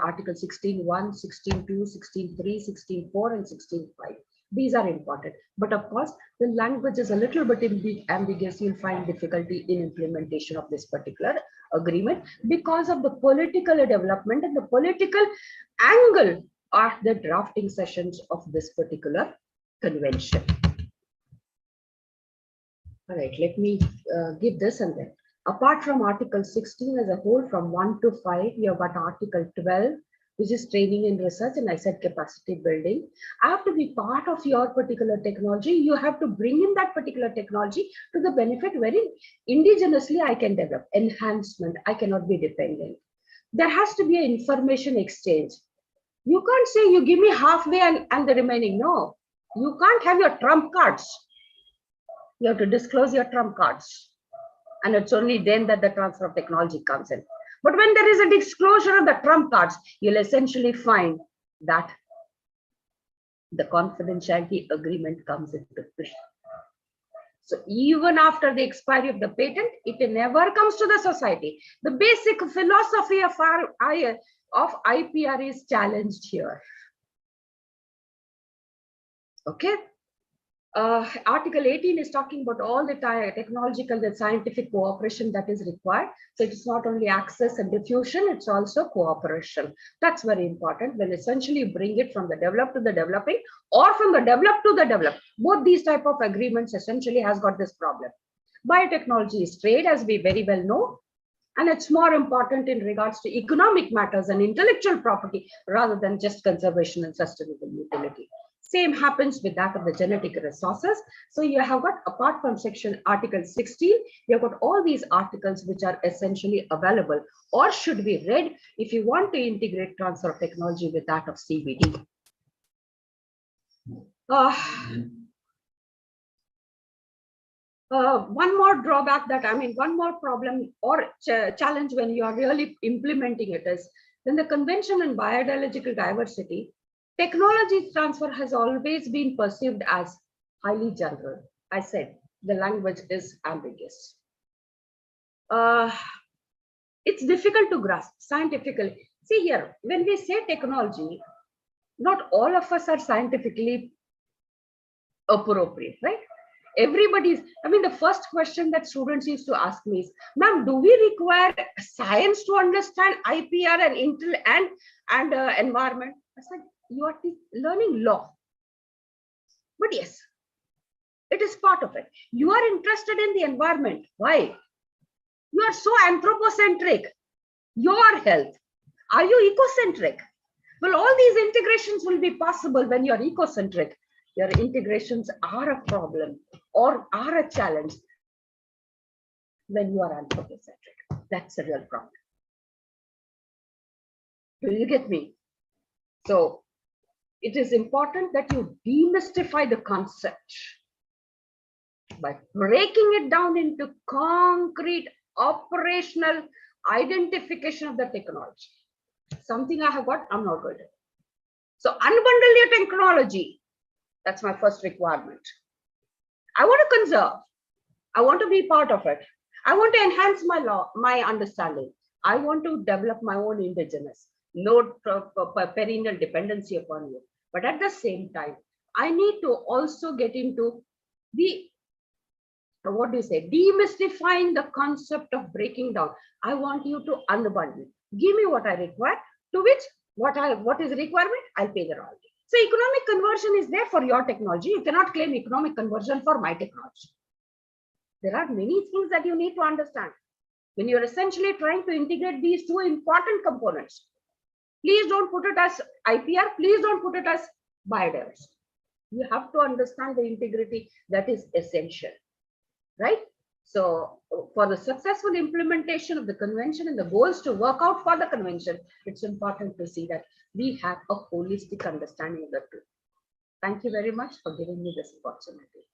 article 16.1, 16.2, 16.3, 16.4, and 16.5. These are important, but of course the language is a little bit ambiguous. You'll find difficulty in implementation of this particular agreement because of the political development and the political angle of the drafting sessions of this particular convention. All right, let me give this, and then apart from article 16 as a whole, from 1 to 5, you have got article 12, which is training and research, and I said capacity building. I have to be part of your particular technology. You have to bring in that particular technology to the benefit wherein indigenously I can develop enhancement. I cannot be dependent. There has to be an information exchange. You can't say you give me halfway and the remaining. No, you can't have your trump cards. You have to disclose your trump cards. And it's only then that the transfer of technology comes in. But when there is a disclosure of the trump cards, you'll essentially find that the confidentiality agreement comes into play. So even after the expiry of the patent, it never comes to the society. The basic philosophy of IPR is challenged here. Okay. Article 18 is talking about all the technological and scientific cooperation that is required. So it's not only access and diffusion, it's also cooperation. That's very important when essentially you bring it from the developed to the developing, or from the developed to the developed. Both these type of agreements essentially has got this problem. Biotechnology is trade, as we very well know, and it's more important in regards to economic matters and intellectual property rather than just conservation and sustainable utility. Same happens with that of the genetic resources. So you have got, apart from article 16, you have got all these articles which are essentially available or should be read if you want to integrate transfer of technology with that of CBT. One more drawback one more problem or challenge when you are really implementing it is, when the Convention on Biological Diversity, technology transfer has always been perceived as highly general. I said the language is ambiguous. It's difficult to grasp scientifically. See here, when we say technology, not all of us are scientifically appropriate, right? Everybody's, the first question that students used to ask me is, ma'am, do we require science to understand IPR and environment? I said, you are learning law. But yes, it is part of it. You are interested in the environment. Why? You are so anthropocentric. Your health. Are you ecocentric? Well, all these integrations will be possible when you are ecocentric. Your integrations are a problem or are a challenge when you are anthropocentric. That's a real problem. Do you get me? So it is important that you demystify the concept by breaking it down into concrete operational identification of the technology. Something I have got, I'm not going to. So unbundle your technology. That's my first requirement. I want to conserve. I want to be part of it. I want to enhance my understanding. I want to develop my own indigenous, no perennial dependency upon you. But at the same time, I need to also get into the, what do you say, demystifying the concept of breaking down. I want you to unbundle. Give me what I require, to which what is requirement, I'll pay the royalty. So economic conversion is there for your technology. You cannot claim economic conversion for my technology. There are many things that you need to understand when you're essentially trying to integrate these two important components. Please don't put it as IPR. Please don't put it as biodiversity. You have to understand the integrity that is essential, right? So for the successful implementation of the convention and the goals to work out for the convention, it's important to see that we have a holistic understanding of the two. Thank you very much for giving me this opportunity.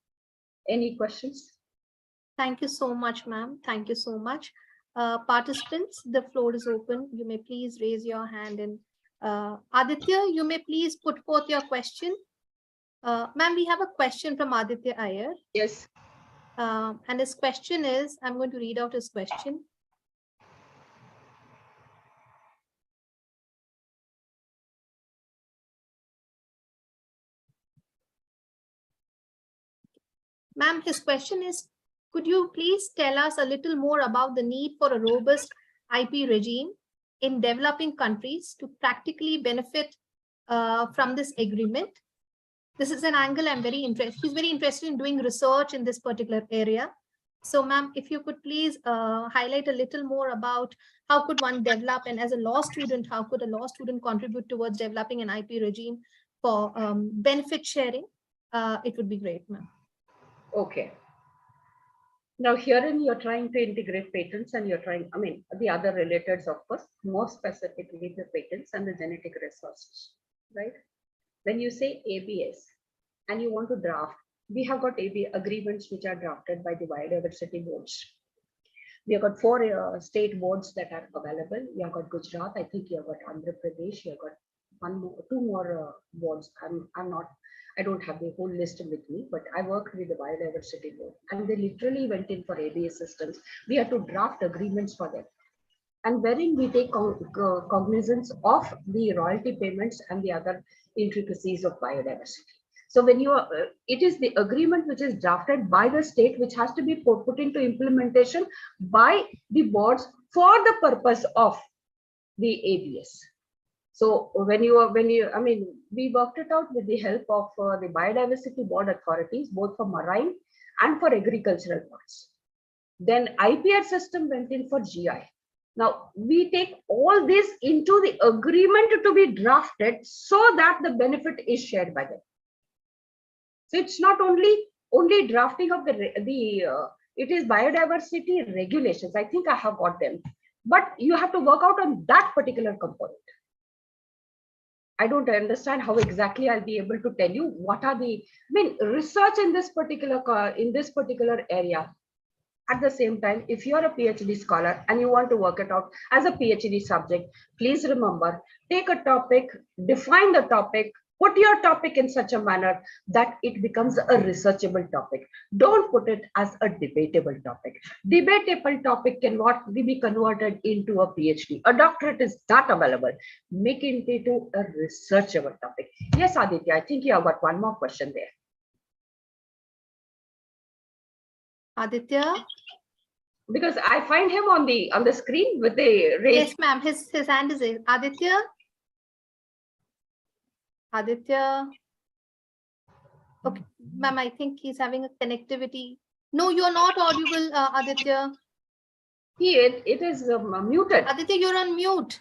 Any questions? Thank you so much, ma'am. Thank you so much. Participants, the floor is open. You may please raise your hand, and Aditya, you may please put forth your question. Ma'am, we have a question from Aditya Iyer. Yes. And his question is, I'm going to read out his question. Ma'am, his question is, could you please tell us a little more about the need for a robust IP regime in developing countries to practically benefit from this agreement? This is an angle I'm very interested. He's very interested in doing research in this particular area. So, ma'am, if you could please highlight a little more about how could one develop, and as a law student, how could a law student contribute towards developing an IP regime for benefit sharing? It would be great, ma'am. Okay. Now herein you're trying to integrate patents, and you're trying, I mean, the other relateds, of course, more specifically the patents and the genetic resources, right? When you say ABS and you want to draft, we have got AB agreements which are drafted by the biodiversity boards. We have got 4 state boards that are available. You have got Gujarat, I think you have got Andhra Pradesh, you have got 2 more boards. I don't have the whole list with me, but I worked with the biodiversity board, and they literally went in for ABS systems. We had to draft agreements for them, and wherein we take cognizance of the royalty payments and the other intricacies of biodiversity. So when you are, it is the agreement which is drafted by the state, which has to be put into implementation by the boards for the purpose of the ABS. So when you, I mean, we worked it out with the help of the biodiversity board authorities, both for marine and for agricultural boards. Then IPR system went in for GI. Now we take all this into the agreement to be drafted so that the benefit is shared by them. So it's not only drafting of it is biodiversity regulations. I think I have got them, but you have to work out on that particular component. I don't understand how exactly I'll be able to tell you what are the, I mean, research in this particular area. At the same time, if you're a PhD scholar and you want to work it out as a PhD subject, please remember, take a topic, define the topic, put your topic in such a manner that it becomes a researchable topic. Don't put it as a debatable topic. Debatable topic cannot be converted into a PhD. A doctorate is not available. Make it into a researchable topic. Yes, Aditya, I think you have got one more question there. Aditya? Because I find him on the screen with the raised. Yes, ma'am. His hand is raised. Aditya? Aditya? Okay, ma'am, I think he's having a connectivity. No, you're not audible, Aditya. It is muted. Aditya, you're on mute.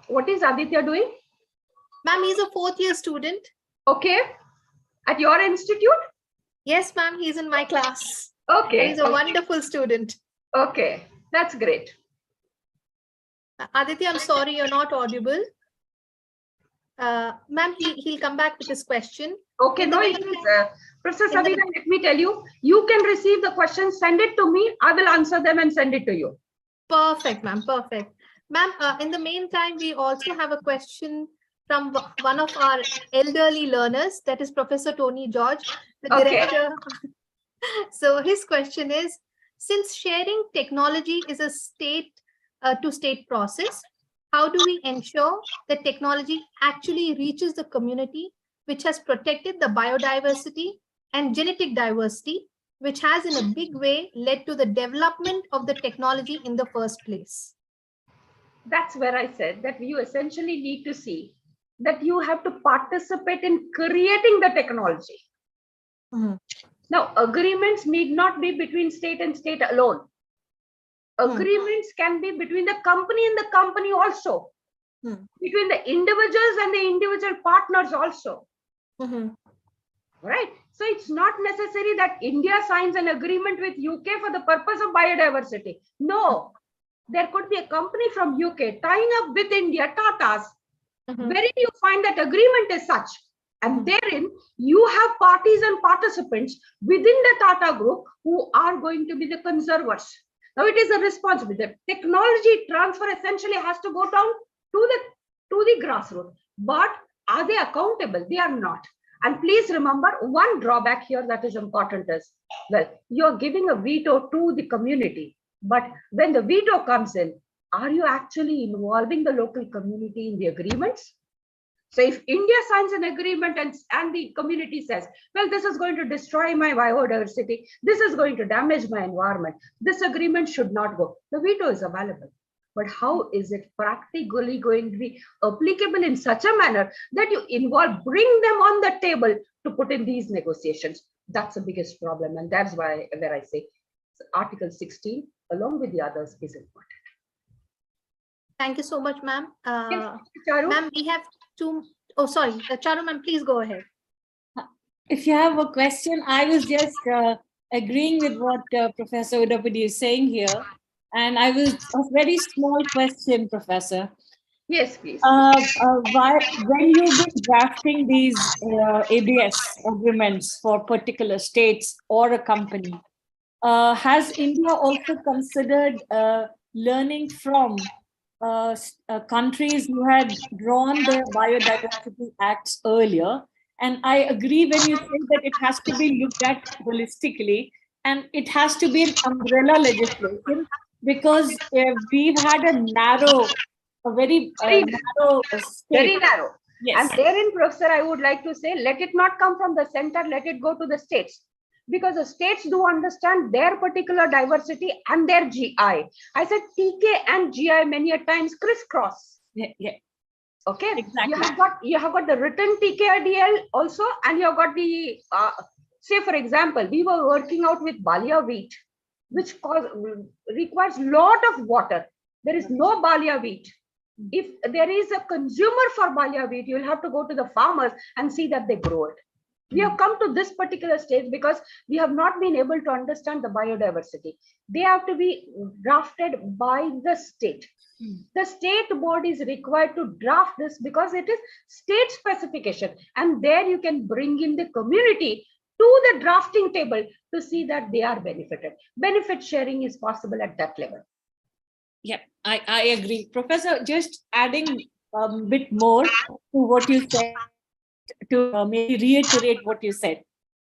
What is Aditya doing? Ma'am, he's a 4th year student. Okay. At your institute? Yes, ma'am, he's in my class. Okay. And he's a wonderful student. Okay, that's great. Aditya, I'm sorry, you're not audible. Ma'am, he'll come back with his question. Okay, no issues. Professor Savita, let me tell you, you can receive the question, send it to me. I will answer them and send it to you. Perfect, ma'am, perfect. Ma'am, in the meantime, we also have a question from one of our elderly learners, that is Professor Tony George, the director. So his question is, Since sharing technology is a state to state process, how do we ensure that technology actually reaches the community which has protected the biodiversity and genetic diversity, which has in a big way led to the development of the technology in the first place? That's where I said that you essentially need to see that you have to participate in creating the technology. Mhm. Now, agreements need not be between state and state alone. Agreements can be between the company and the company also, between the individuals and the individual partners also. Right? So it's not necessary that India signs an agreement with UK for the purpose of biodiversity. No, there could be a company from UK tying up with India, Tata's, wherein you find that agreement is such. And therein, you have parties and participants within the Tata group who are going to be the conservers. Now, it is a responsibility. The technology transfer essentially has to go down to the grassroots. But are they accountable? They are not. And please remember, one drawback here that is important is, well, you're giving a veto to the community. But when the veto comes in, are you actually involving the local community in the agreements? So if India signs an agreement and the community says, well, this is going to destroy my biodiversity, this is going to damage my environment, this agreement should not go. The veto is available. But how is it practically going to be applicable in such a manner that you bring them on the table to put in these negotiations? That's the biggest problem. And that's where I say Article 16, along with the others, is important. Thank you so much, ma'am. Charu? Ma'am, we have two. Oh, sorry. Charu, ma'am, please go ahead. If you have a question, I was just agreeing with what Professor Udapudi is saying here. And I was a very small question, Professor. Yes, please. When you've been drafting these ABS agreements for particular states or a company, has India also considered learning from countries who had drawn the biodiversity acts earlier? And I agree when you say that it has to be looked at holistically and it has to be an umbrella legislation, because we've had a very narrow state. Very narrow. Yes. And therein, Professor, I would like to say, let it not come from the center, let it go to the states. Because the states do understand their particular diversity and their GI. I said TK and GI many a times crisscross. Yeah. Okay. Exactly. You have got the written TKDL also, and you have got the say, for example, we were working out with Balia wheat, which requires lot of water. There is no Balia wheat. If there is a consumer for Balia wheat, you will have to go to the farmers and see that they grow it. We have come to this particular stage because we have not been able to understand the biodiversity. They have to be drafted by the state. The state board is required to draft this because it is state specification. And there you can bring in the community to the drafting table to see that they are benefited. Benefit sharing is possible at that level. Yeah, I agree. Professor, just adding a bit more to what you said, to maybe reiterate what you said.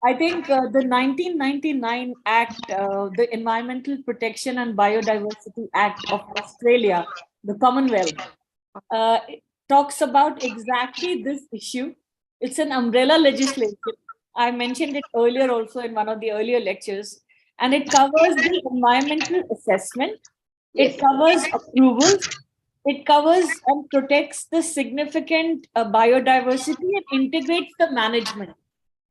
I think the 1999 Act, the Environmental Protection and Biodiversity Act of Australia, the Commonwealth, it talks about exactly this issue. It's an umbrella legislation. I mentioned it earlier also in one of the earlier lectures, and it covers the environmental assessment. Yes. It covers approvals. It covers and protects the significant biodiversity and integrates the management.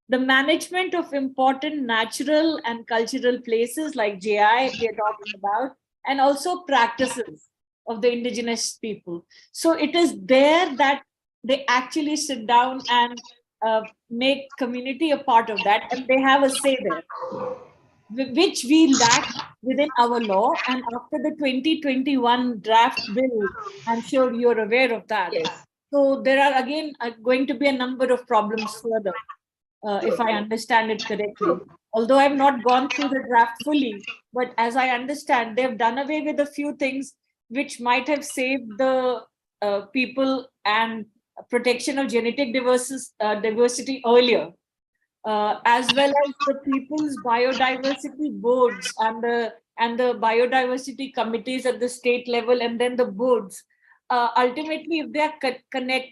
The management of important natural and cultural places like JI we are talking about, and also practices of the indigenous people. So it is there that they actually sit down and make community a part of that, and they have a say there, which we lack within our law. And after the 2021 draft bill, I'm sure you're aware of that. Yes. So there are again going to be a number of problems further, if I understand it correctly. Although I've not gone through the draft fully, but as I understand, they've done away with a few things which might have saved the people and protection of genetic diversity earlier. as well as the people's biodiversity boards and the biodiversity committees at the state level, and then the boards. Ultimately, if they are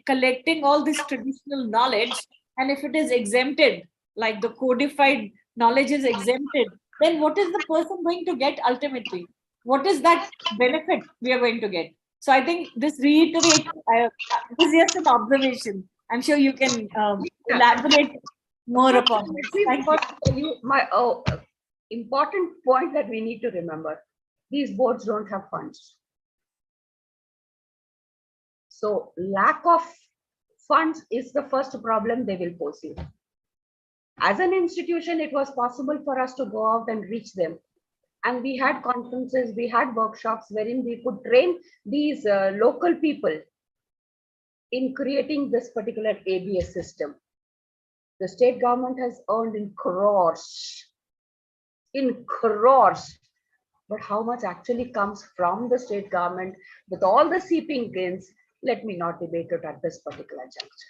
collecting all this traditional knowledge, and if it is exempted, like the codified knowledge is exempted, then what is the person going to get ultimately? What is that benefit we are going to get? So I think this reiterates, this is just an observation. I'm sure you can elaborate more upon this. Thank you. Tell you my important point that we need to remember: these boards don't have funds. So lack of funds is the first problem they will pose you. As an institution, it was possible for us to go out and reach them. And we had conferences, we had workshops wherein we could train these local people in creating this particular ABS system. The state government has earned in crores. But how much actually comes from the state government with all the seeping gains? Let me not debate it at this particular juncture.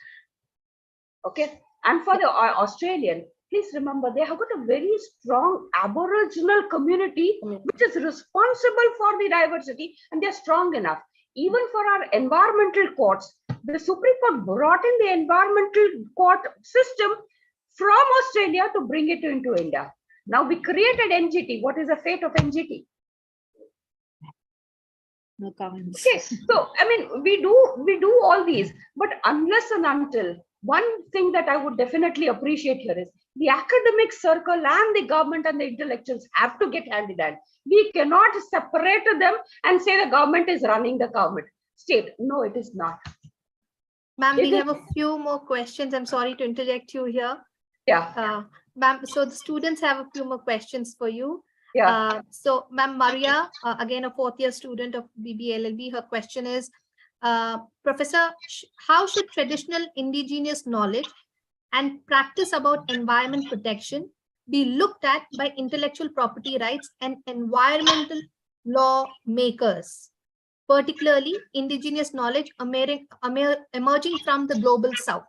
Okay. And for the Australian, please remember, they have got a very strong Aboriginal community which is responsible for the diversity, and they're strong enough. Even for our environmental courts, the Supreme Court brought in the environmental court system from Australia to bring it into India. Now we created NGT. What is the fate of NGT? No comments. Okay, so I mean, we do all these, but unless and until, one thing that I would definitely appreciate here is the academic circle and the government and the intellectuals have to get hand in hand. We cannot separate them and say the government is running the government. State, no, it is not. Ma'am, we have a few more questions. I'm sorry to interject you here. Yeah. Ma'am, so the students have a few more questions for you. Yeah. So Ma'am Maria, again, a fourth-year student of BBLLB, her question is, Professor, how should traditional indigenous knowledge and practice about environment protection be looked at by intellectual property rights and environmental law makers, particularly indigenous knowledge emerging from the global south?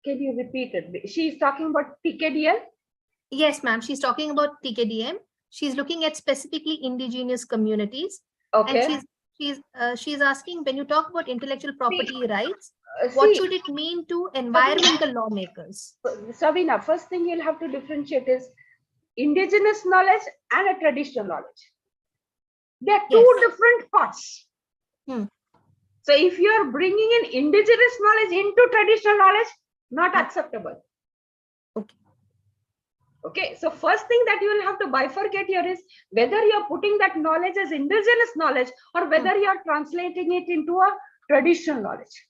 Can you repeat it? She's talking about TKDL? Yes, ma'am. She's talking about TKDM. She's looking at specifically indigenous communities. Okay. And she's asking, when you talk about intellectual property rights, what should it mean to environmental lawmakers? Savina, first thing you'll have to differentiate is indigenous knowledge and a traditional knowledge. They're two different parts. So if you are bringing in indigenous knowledge into traditional knowledge, not acceptable. Okay, so first thing that you will have to bifurcate here is whether you are putting that knowledge as indigenous knowledge or whether you are translating it into a traditional knowledge.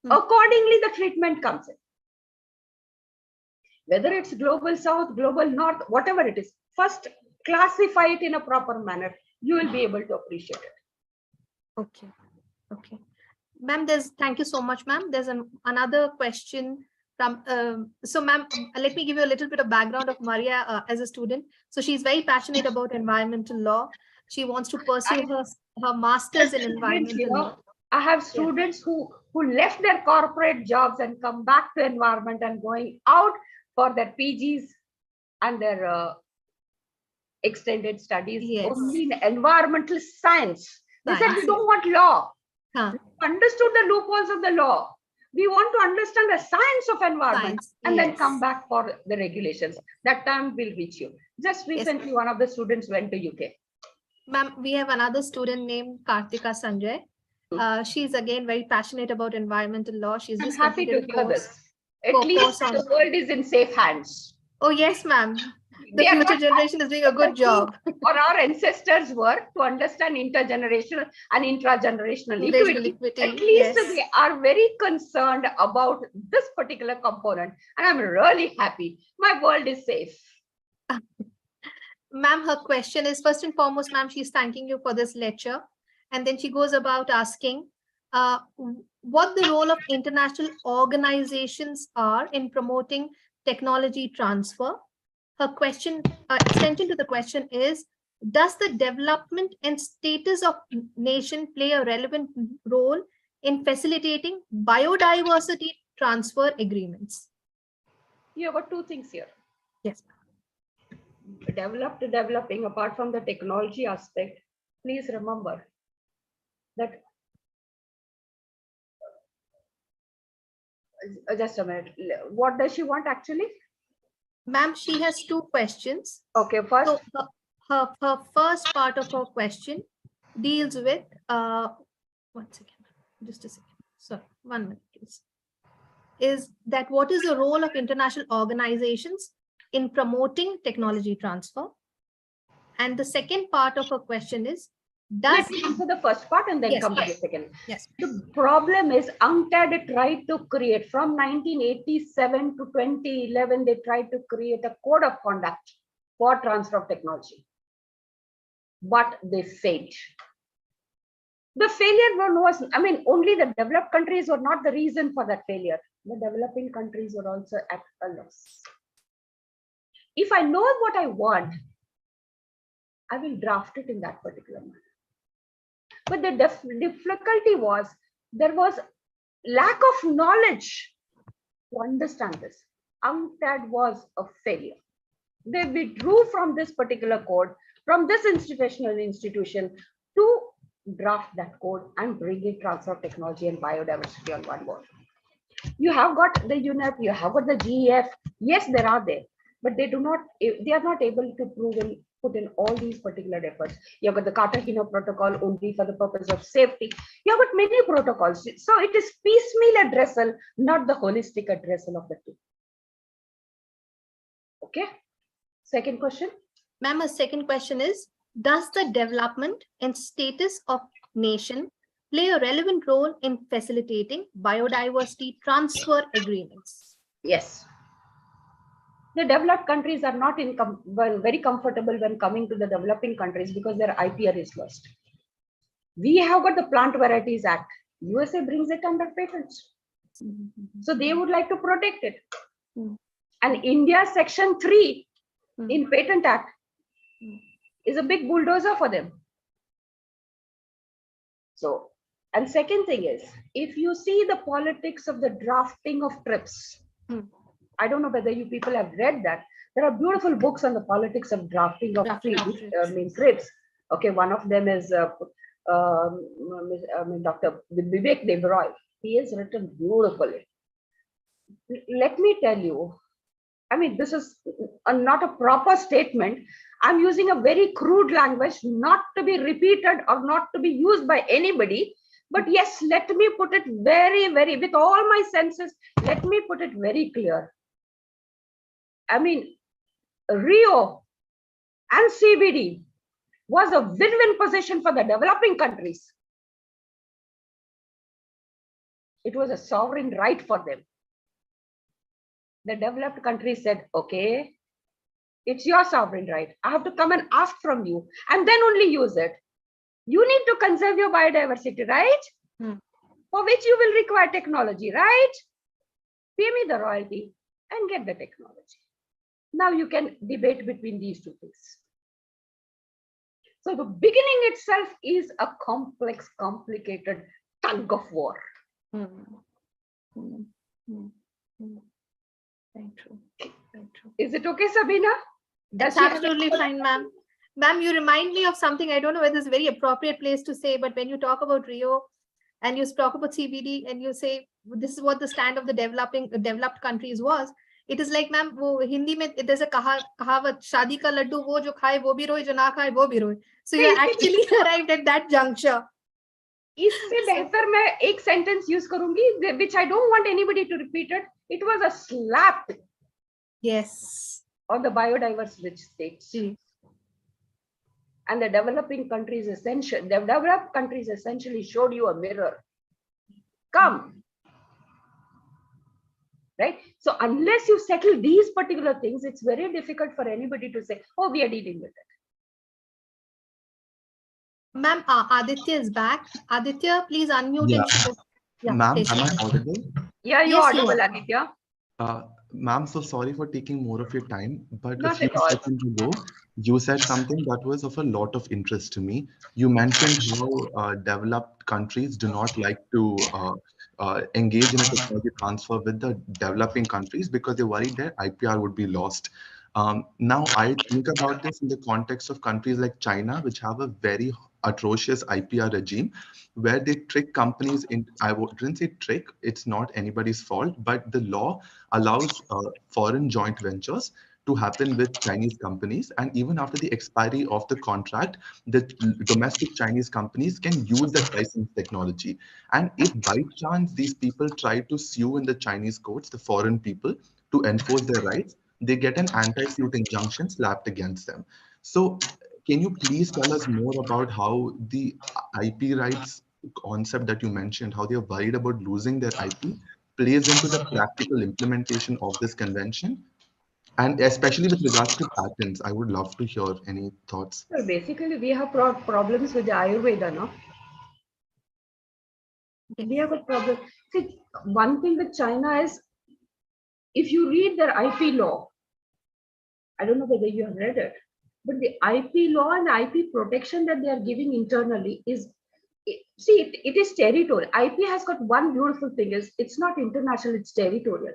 Accordingly, the treatment comes in. Whether it's global south, global north, whatever it is, first classify it in a proper manner. You will be able to appreciate it. Okay. Okay. Ma'am, thank you so much, ma'am. There's another question from, so ma'am, let me give you a little bit of background of Maria as a student. So she's very passionate about environmental law. She wants to pursue her master's in environmental law. I have students who left their corporate jobs and come back to environment and going out for their PGs and their extended studies only in environmental science. They said, we don't want law. We understood the loopholes of the law. We want to understand the science of environment and then come back for the regulations. That time will reach you. Just recently, one of the students went to UK. Ma'am, we have another student named Kartika Sanjay. She's again very passionate about environmental law. She's just happy to hear this. At least the world is in safe hands. Oh, yes, ma'am. The future generation is doing a good job. Or our ancestors were to understand intergenerational and intragenerational equity. At least they are very concerned about this particular component. And I'm really happy. My world is safe. Ma'am, her question is, first and foremost, ma'am, she's thanking you for this lecture. And then she goes about asking what the role of international organizations are in promoting technology transfer. Her question, extension to the question is, does the development and status of nation play a relevant role in facilitating biodiversity transfer agreements? You have got two things here. Yes. Developing, apart from the technology aspect, please remember that just a minute. What does she want actually? Ma'am, she has two questions. Okay, first. So her first part of her question deals with, 1 second, just a second. Sorry, 1 minute, please. Is that what is the role of international organizations in promoting technology transfer? And the second part of her question is, Let me answer the first part and then come to the second. Yes. The problem is UNCTAD tried to create from 1987 to 2011, they tried to create a code of conduct for transfer of technology, but they failed. The failure was, I mean, only the developed countries were not the reason for that failure. The developing countries were also at a loss. If I know what I want, I will draft it in that particular manner. But the difficulty was, there was lack of knowledge to understand this. UNCTAD was a failure. They withdrew from this particular code, from this institutional institution, to draft that code and bring in transfer of technology and biodiversity on one board. You have got the UNEP, you have got the GEF. Yes, there are there, but they are not able to put in all these particular efforts. You have got the Cartagena protocol only for the purpose of safety. You have got many protocols. So it is piecemeal addressal, not the holistic addressal of the two. Okay. Second question. Ma'am, a second question is, does the development and status of nation play a relevant role in facilitating biodiversity transfer agreements? Yes. The developed countries are not very comfortable when coming to the developing countries because their IPR is lost. We have got the Plant Varieties Act. USA brings it under patents. So they would like to protect it. And India Section 3 in Patent Act is a big bulldozer for them. So, and second thing is, if you see the politics of the drafting of TRIPS, I don't know whether you people have read that. There are beautiful books on the politics of drafting of TRIPS. Okay, one of them is Dr. Vivek Devroy. He has written beautifully. Let me tell you, I mean, this is not a proper statement. I'm using a very crude language, not to be repeated or not to be used by anybody. But yes, let me put it very, with all my senses, let me put it very clear. I mean, Rio and CBD was a win-win position for the developing countries. It was a sovereign right for them. The developed countries said, okay, it's your sovereign right. I have to come and ask from you and then only use it. You need to conserve your biodiversity, right? For which you will require technology, right? Pay me the royalty and get the technology. Now you can debate between these two things. So the beginning itself is a complex, complicated tug of war. Very true. Very true. Is it okay, Sabina? That's absolutely fine, ma'am. Ma'am, you remind me of something. I don't know whether it's a very appropriate place to say, but when you talk about Rio and you talk about CBD and you say this is what the stand of the developed countries was, it is like, ma'am, Hindi mein there's a kahavat, shadi ka laddu, wo jo khaye wo bhi roye, jo na khaye wo bhi roye. So you actually arrived at that juncture. इससे बेहतर मैं एक sentence use करूंगी, which I don't want anybody to repeat it. It was a slap. Yes. On the biodiverse rich states. And the developing countries essentially showed you a mirror. Come. Right? So unless you settle these particular things, it's very difficult for anybody to say, oh, we are dealing with it. Ma'am, Aditya is back. Aditya, please unmute. Yeah. Ma'am, am I audible? Yeah, you're audible, Aditya. Ma'am, so sorry for taking more of your time, but a Not few at all. seconds ago, you said something that was of a lot of interest to me. You mentioned how developed countries do not like to engage in a technology transfer with the developing countries because they worried their IPR would be lost. Now, I think about this in the context of countries like China, which have a very atrocious IPR regime where they trick companies in. I wouldn't say trick, it's not anybody's fault, but the law allows foreign joint ventures to happen with Chinese companies. And even after the expiry of the contract, the domestic Chinese companies can use that licensed technology. And if by chance these people try to sue in the Chinese courts, the foreign people, to enforce their rights, they get an anti-suit injunction slapped against them. So can you please tell us more about how the IP rights concept that you mentioned, how they are worried about losing their IP, plays into the practical implementation of this convention? And especially with regards to patents, I would love to hear any thoughts. Well, basically, we have problems with the Ayurveda, no? We have a problem. See, one thing with China is, if you read their IP law, I don't know whether you have read it, but the IP law and IP protection that they are giving internally is, see, it is territorial. IP has got one beautiful thing is it's not international, it's territorial.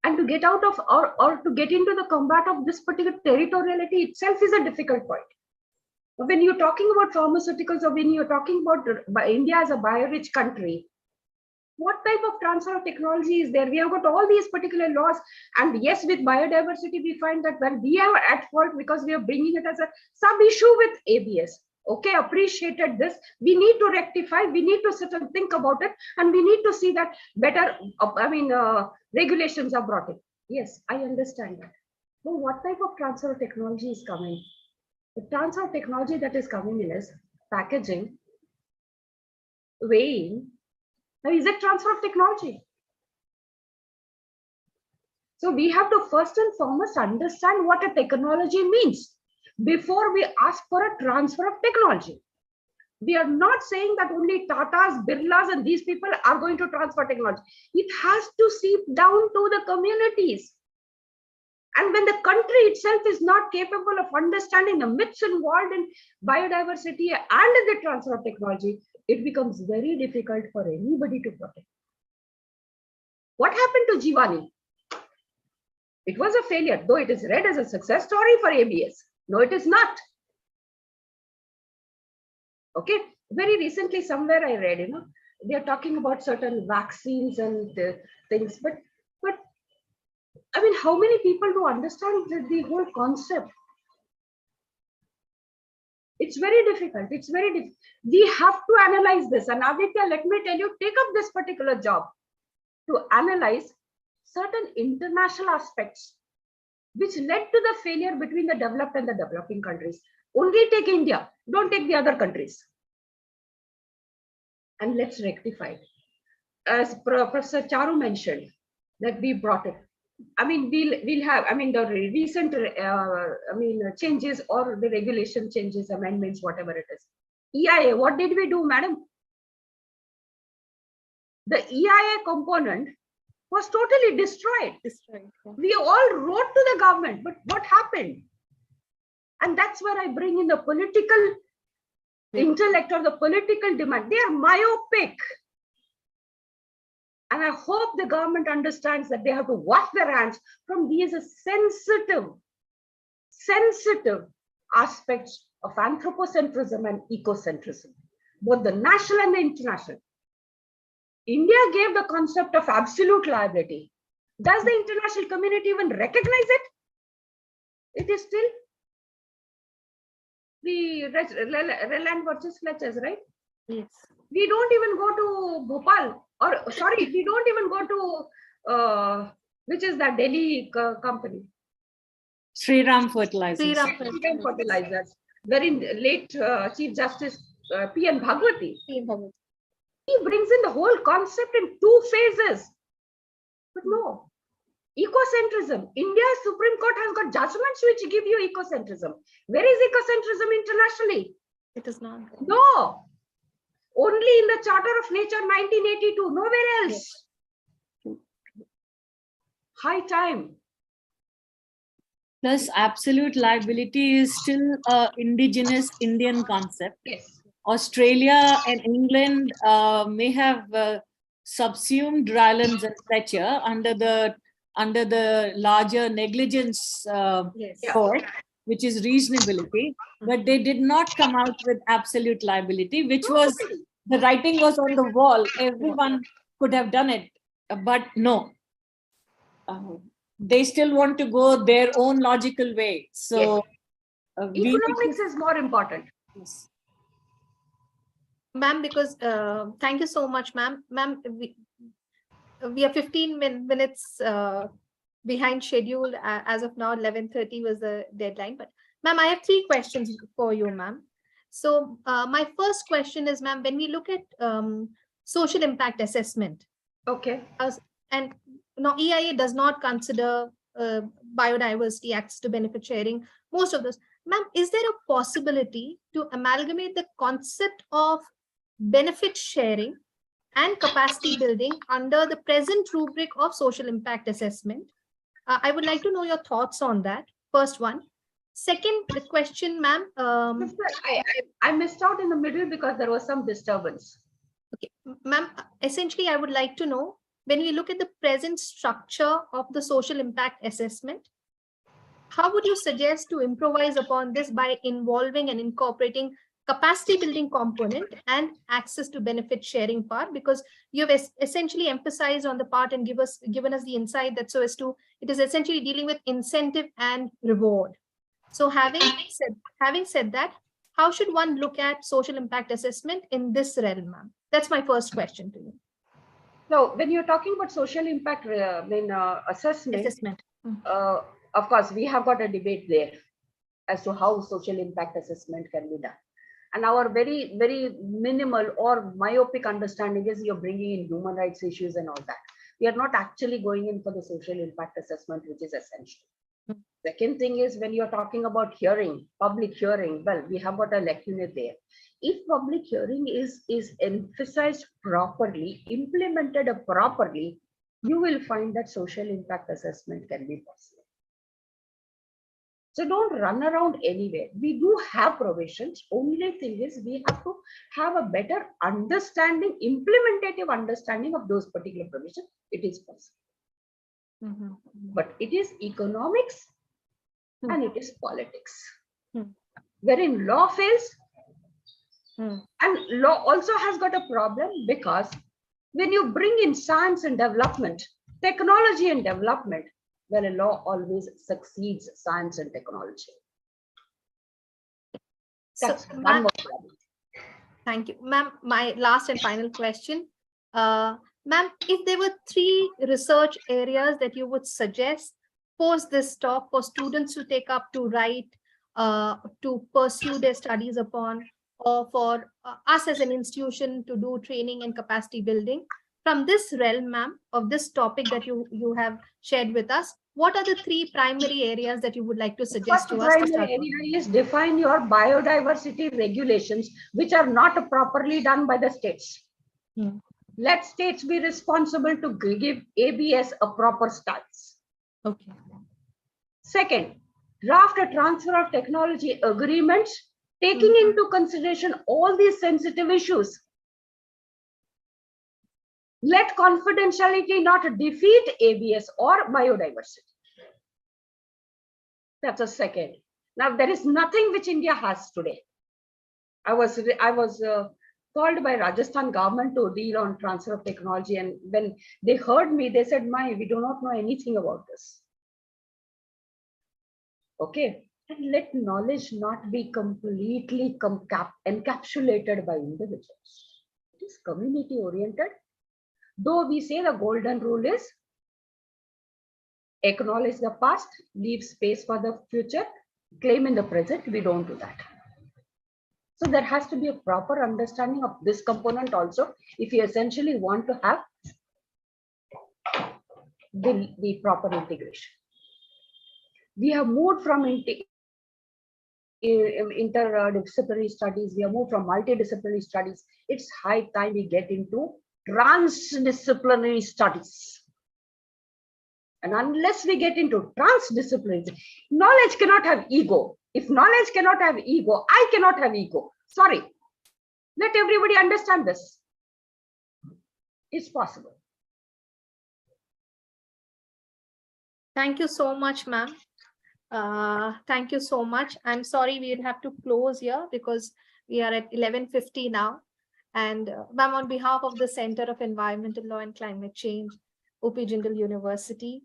And to get out of or to get into the combat of this particular territoriality itself is a difficult point. When you're talking about pharmaceuticals or when you're talking about India as a bio-rich country, what type of transfer of technology is there? We have got all these particular laws. And yes, with biodiversity, we find that when we are at fault because we are bringing it as a sub-issue with ABS. Okay, appreciated this. We need to rectify. We need to sit and think about it. And we need to see that better, regulations are brought in. Yes, I understand that. But what type of transfer of technology is coming? The transfer of technology that is coming in is packaging, weighing. Now, is it transfer of technology? So we have to first and foremost understand what a technology means before we ask for a transfer of technology. We are not saying that only Tatas, Birlas, and these people are going to transfer technology. It has to seep down to the communities. And when the country itself is not capable of understanding the myths involved in biodiversity and in the transfer of technology, it becomes very difficult for anybody to protect. What happened to Jivani? It was a failure, though it is read as a success story for ABS. No, it is not. Okay, very recently somewhere I read, they are talking about certain vaccines and things, but I mean, how many people do understand the whole concept? It's very difficult. It's very difficult. We have to analyze this. And Aditya, let me tell you, take up this particular job to analyze certain international aspects which led to the failure between the developed and the developing countries. Only take India. Don't take the other countries. And let's rectify it. As Professor Charu mentioned, that we brought it. I mean, we'll have, I mean, the recent, changes or the regulation changes, amendments, whatever it is. EIA, what did we do, madam? The EIA component was totally destroyed. We all wrote to the government, but what happened? And that's where I bring in the political intellect or the political demand. They are myopic. And I hope the government understands that they have to wash their hands from these sensitive aspects of anthropocentrism and ecocentrism, both the national and the international. India gave the concept of absolute liability. Does the international community even recognize it? It is still the Reland versus Fletchers, right? Yes. We don't even go to Bhopal, or sorry, we don't even go to which is that Delhi company? Shriram Fertilizers. Shriram Fertilizers. Wherein late Chief Justice P.N. Bhagwati. He brings in the whole concept in 2 phases. But no, ecocentrism. India's Supreme Court has got judgments which give you ecocentrism. Where is ecocentrism internationally? It is not. No. Only in the Charter of Nature 1982, nowhere else. High time. Plus, absolute liability is still a indigenous Indian concept. Yes. Australia and England may have subsumed Rylands and Fletcher under the larger negligence Yes. court, which is reasonability, but they did not come out with absolute liability, which was, the writing was on the wall. Everyone could have done it, but no. They still want to go their own logical way. So Economics is more important. Yes. Ma'am, because thank you so much, ma'am. Ma'am, we are 15 minutes behind schedule. As of now, 11:30 was the deadline. But ma'am, I have 3 questions for you, ma'am. So my first question is, ma'am, when we look at social impact assessment, Okay. and now EIA does not consider biodiversity, access to benefit sharing, most of those. Ma'am, is there a possibility to amalgamate the concept of benefit sharing and capacity building under the present rubric of social impact assessment? I would like to know your thoughts on that. First one. Second question, ma'am. I missed out in the middle because there was some disturbance. Okay, ma'am, essentially, I would like to know, when we look at the present structure of the social impact assessment, how would you suggest to improvise upon this by involving and incorporating capacity building component and access to benefit sharing part? Because you've essentially emphasized on the part and given us the insight that it is essentially dealing with incentive and reward. So having said that, how should one look at social impact assessment in this realm, ma'am? That's my first question to you. So when you're talking about social impact assessment, of course, we have got a debate there as to how social impact assessment can be done. And our very, very minimal or myopic understanding is you're bringing in human rights issues and all that. We are not actually going in for the social impact assessment, which is essential. Second thing is, when you're talking about hearing, public hearing, well, we have got a lacuna there. If public hearing is emphasized properly, implemented properly, you will find that social impact assessment can be possible. So don't run around anywhere. We do have provisions. Only thing is, we have to have a better understanding, implementative understanding of those particular provisions. It is possible. But it is economics and it is politics. Wherein law fails, and law also has got a problem, because when you bring in science and development, technology and development, well, a law always succeeds science and technology. That's one more problem. Thank you, ma'am. My last and final question. Ma'am, if there were 3 research areas that you would suggest post this talk for students to take up, to write, to pursue their studies upon, or for us as an institution to do training and capacity building, from this realm, ma'am, of this topic that you have shared with us, what are the 3 primary areas that you would like to suggest to us? First primary area is define your biodiversity regulations, which are not properly done by the states. Let states be responsible to give ABS a proper stance. Okay. Second, draft a transfer of technology agreements, taking into consideration all these sensitive issues. Let confidentiality not defeat ABS or biodiversity. That's a second. Now, there is nothing which India has today. I was called by Rajasthan government to deal on transfer of technology, and when they heard me, they said, "Mai, we do not know anything about this." Okay, and let knowledge not be completely encapsulated by individuals. It is community oriented. Though we say the golden rule is acknowledge the past, leave space for the future, claim in the present, we don't do that. So there has to be a proper understanding of this component also, if you essentially want to have the proper integration. We have moved from interdisciplinary studies, we have moved from multidisciplinary studies. It's high time we get into transdisciplinary studies. And unless we get into transdisciplines, knowledge cannot have ego. If knowledge cannot have ego, I cannot have ego. Sorry. Let everybody understand this. It's possible. Thank you so much, ma'am. Thank you so much. I'm sorry we'll have to close here because we are at 11:50 now. And ma'am, on behalf of the Center of Environmental Law and Climate Change, OP Jindal University,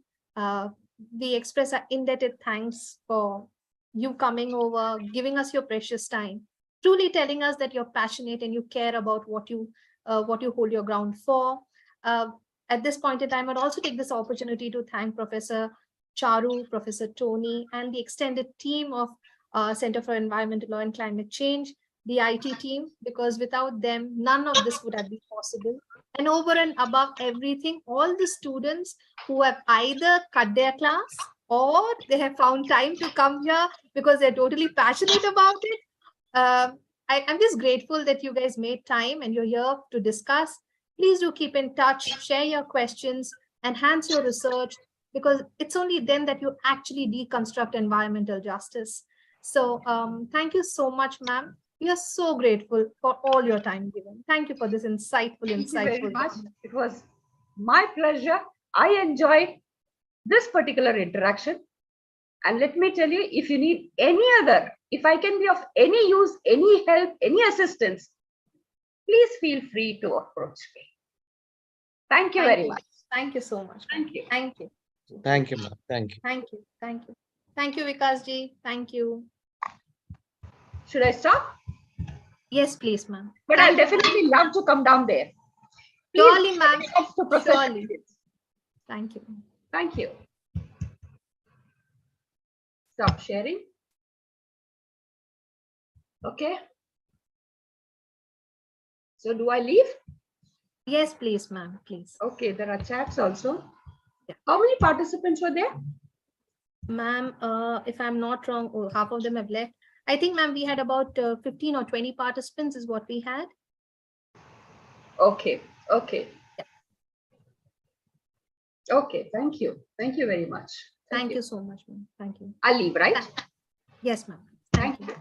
we express our indebted thanks for you coming over, giving us your precious time, truly telling us that you're passionate and you care about what you hold your ground for. At this point in time, I'd also take this opportunity to thank Professor Charu, Professor Tony, and the extended team of Center for Environmental Law and Climate Change, the IT team, because without them, none of this would have been possible. And over and above everything, all the students who have either cut their class or they have found time to come here because they're totally passionate about it. I'm just grateful that you guys made time and you're here to discuss. Please do keep in touch, share your questions, enhance your research, because it's only then that you actually deconstruct environmental justice. So thank you so much, ma'am. We are so grateful for all your time given. Thank you for this insightful. Thank you very much. It was my pleasure. I enjoyed this particular interaction. And let me tell you, if you need any other, if I can be of any use, any help, any assistance, please feel free to approach me. Thank you very much. Thank you so much. Thank you. Thank you. Thank you, ma'am. Thank you. Thank you. Thank you. Thank you, Vikas ji. Thank you. Should I stop? Yes, please, ma'am. But I'll definitely love to come down there. Surely, ma'am. Surely. Thank you. Thank you. Stop sharing. Okay. So do I leave? Yes, please, ma'am. Please. Okay, there are chats also. Yeah. How many participants were there? Ma'am, if I'm not wrong, half of them have left. I think, ma'am, we had about 15 or 20 participants is what we had. Okay. Okay. Yeah. Okay. Thank you. Thank you very much. Thank you so much, ma'am. Thank you. I'll leave, right? Yes, ma'am. Thank you.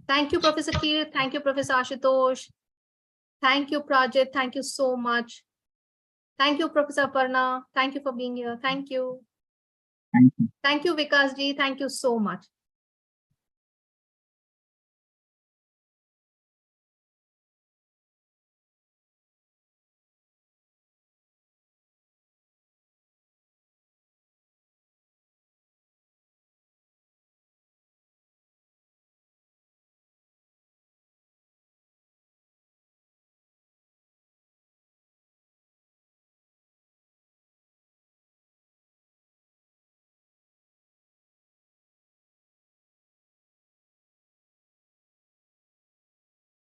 Thank you, Professor Kir. Thank you, Professor Ashutosh. Thank you, Prajit. Thank you so much. Thank you, Professor Aparna. Thank you for being here. Thank you. Thank you. Thank you, Vikas ji. Thank you so much.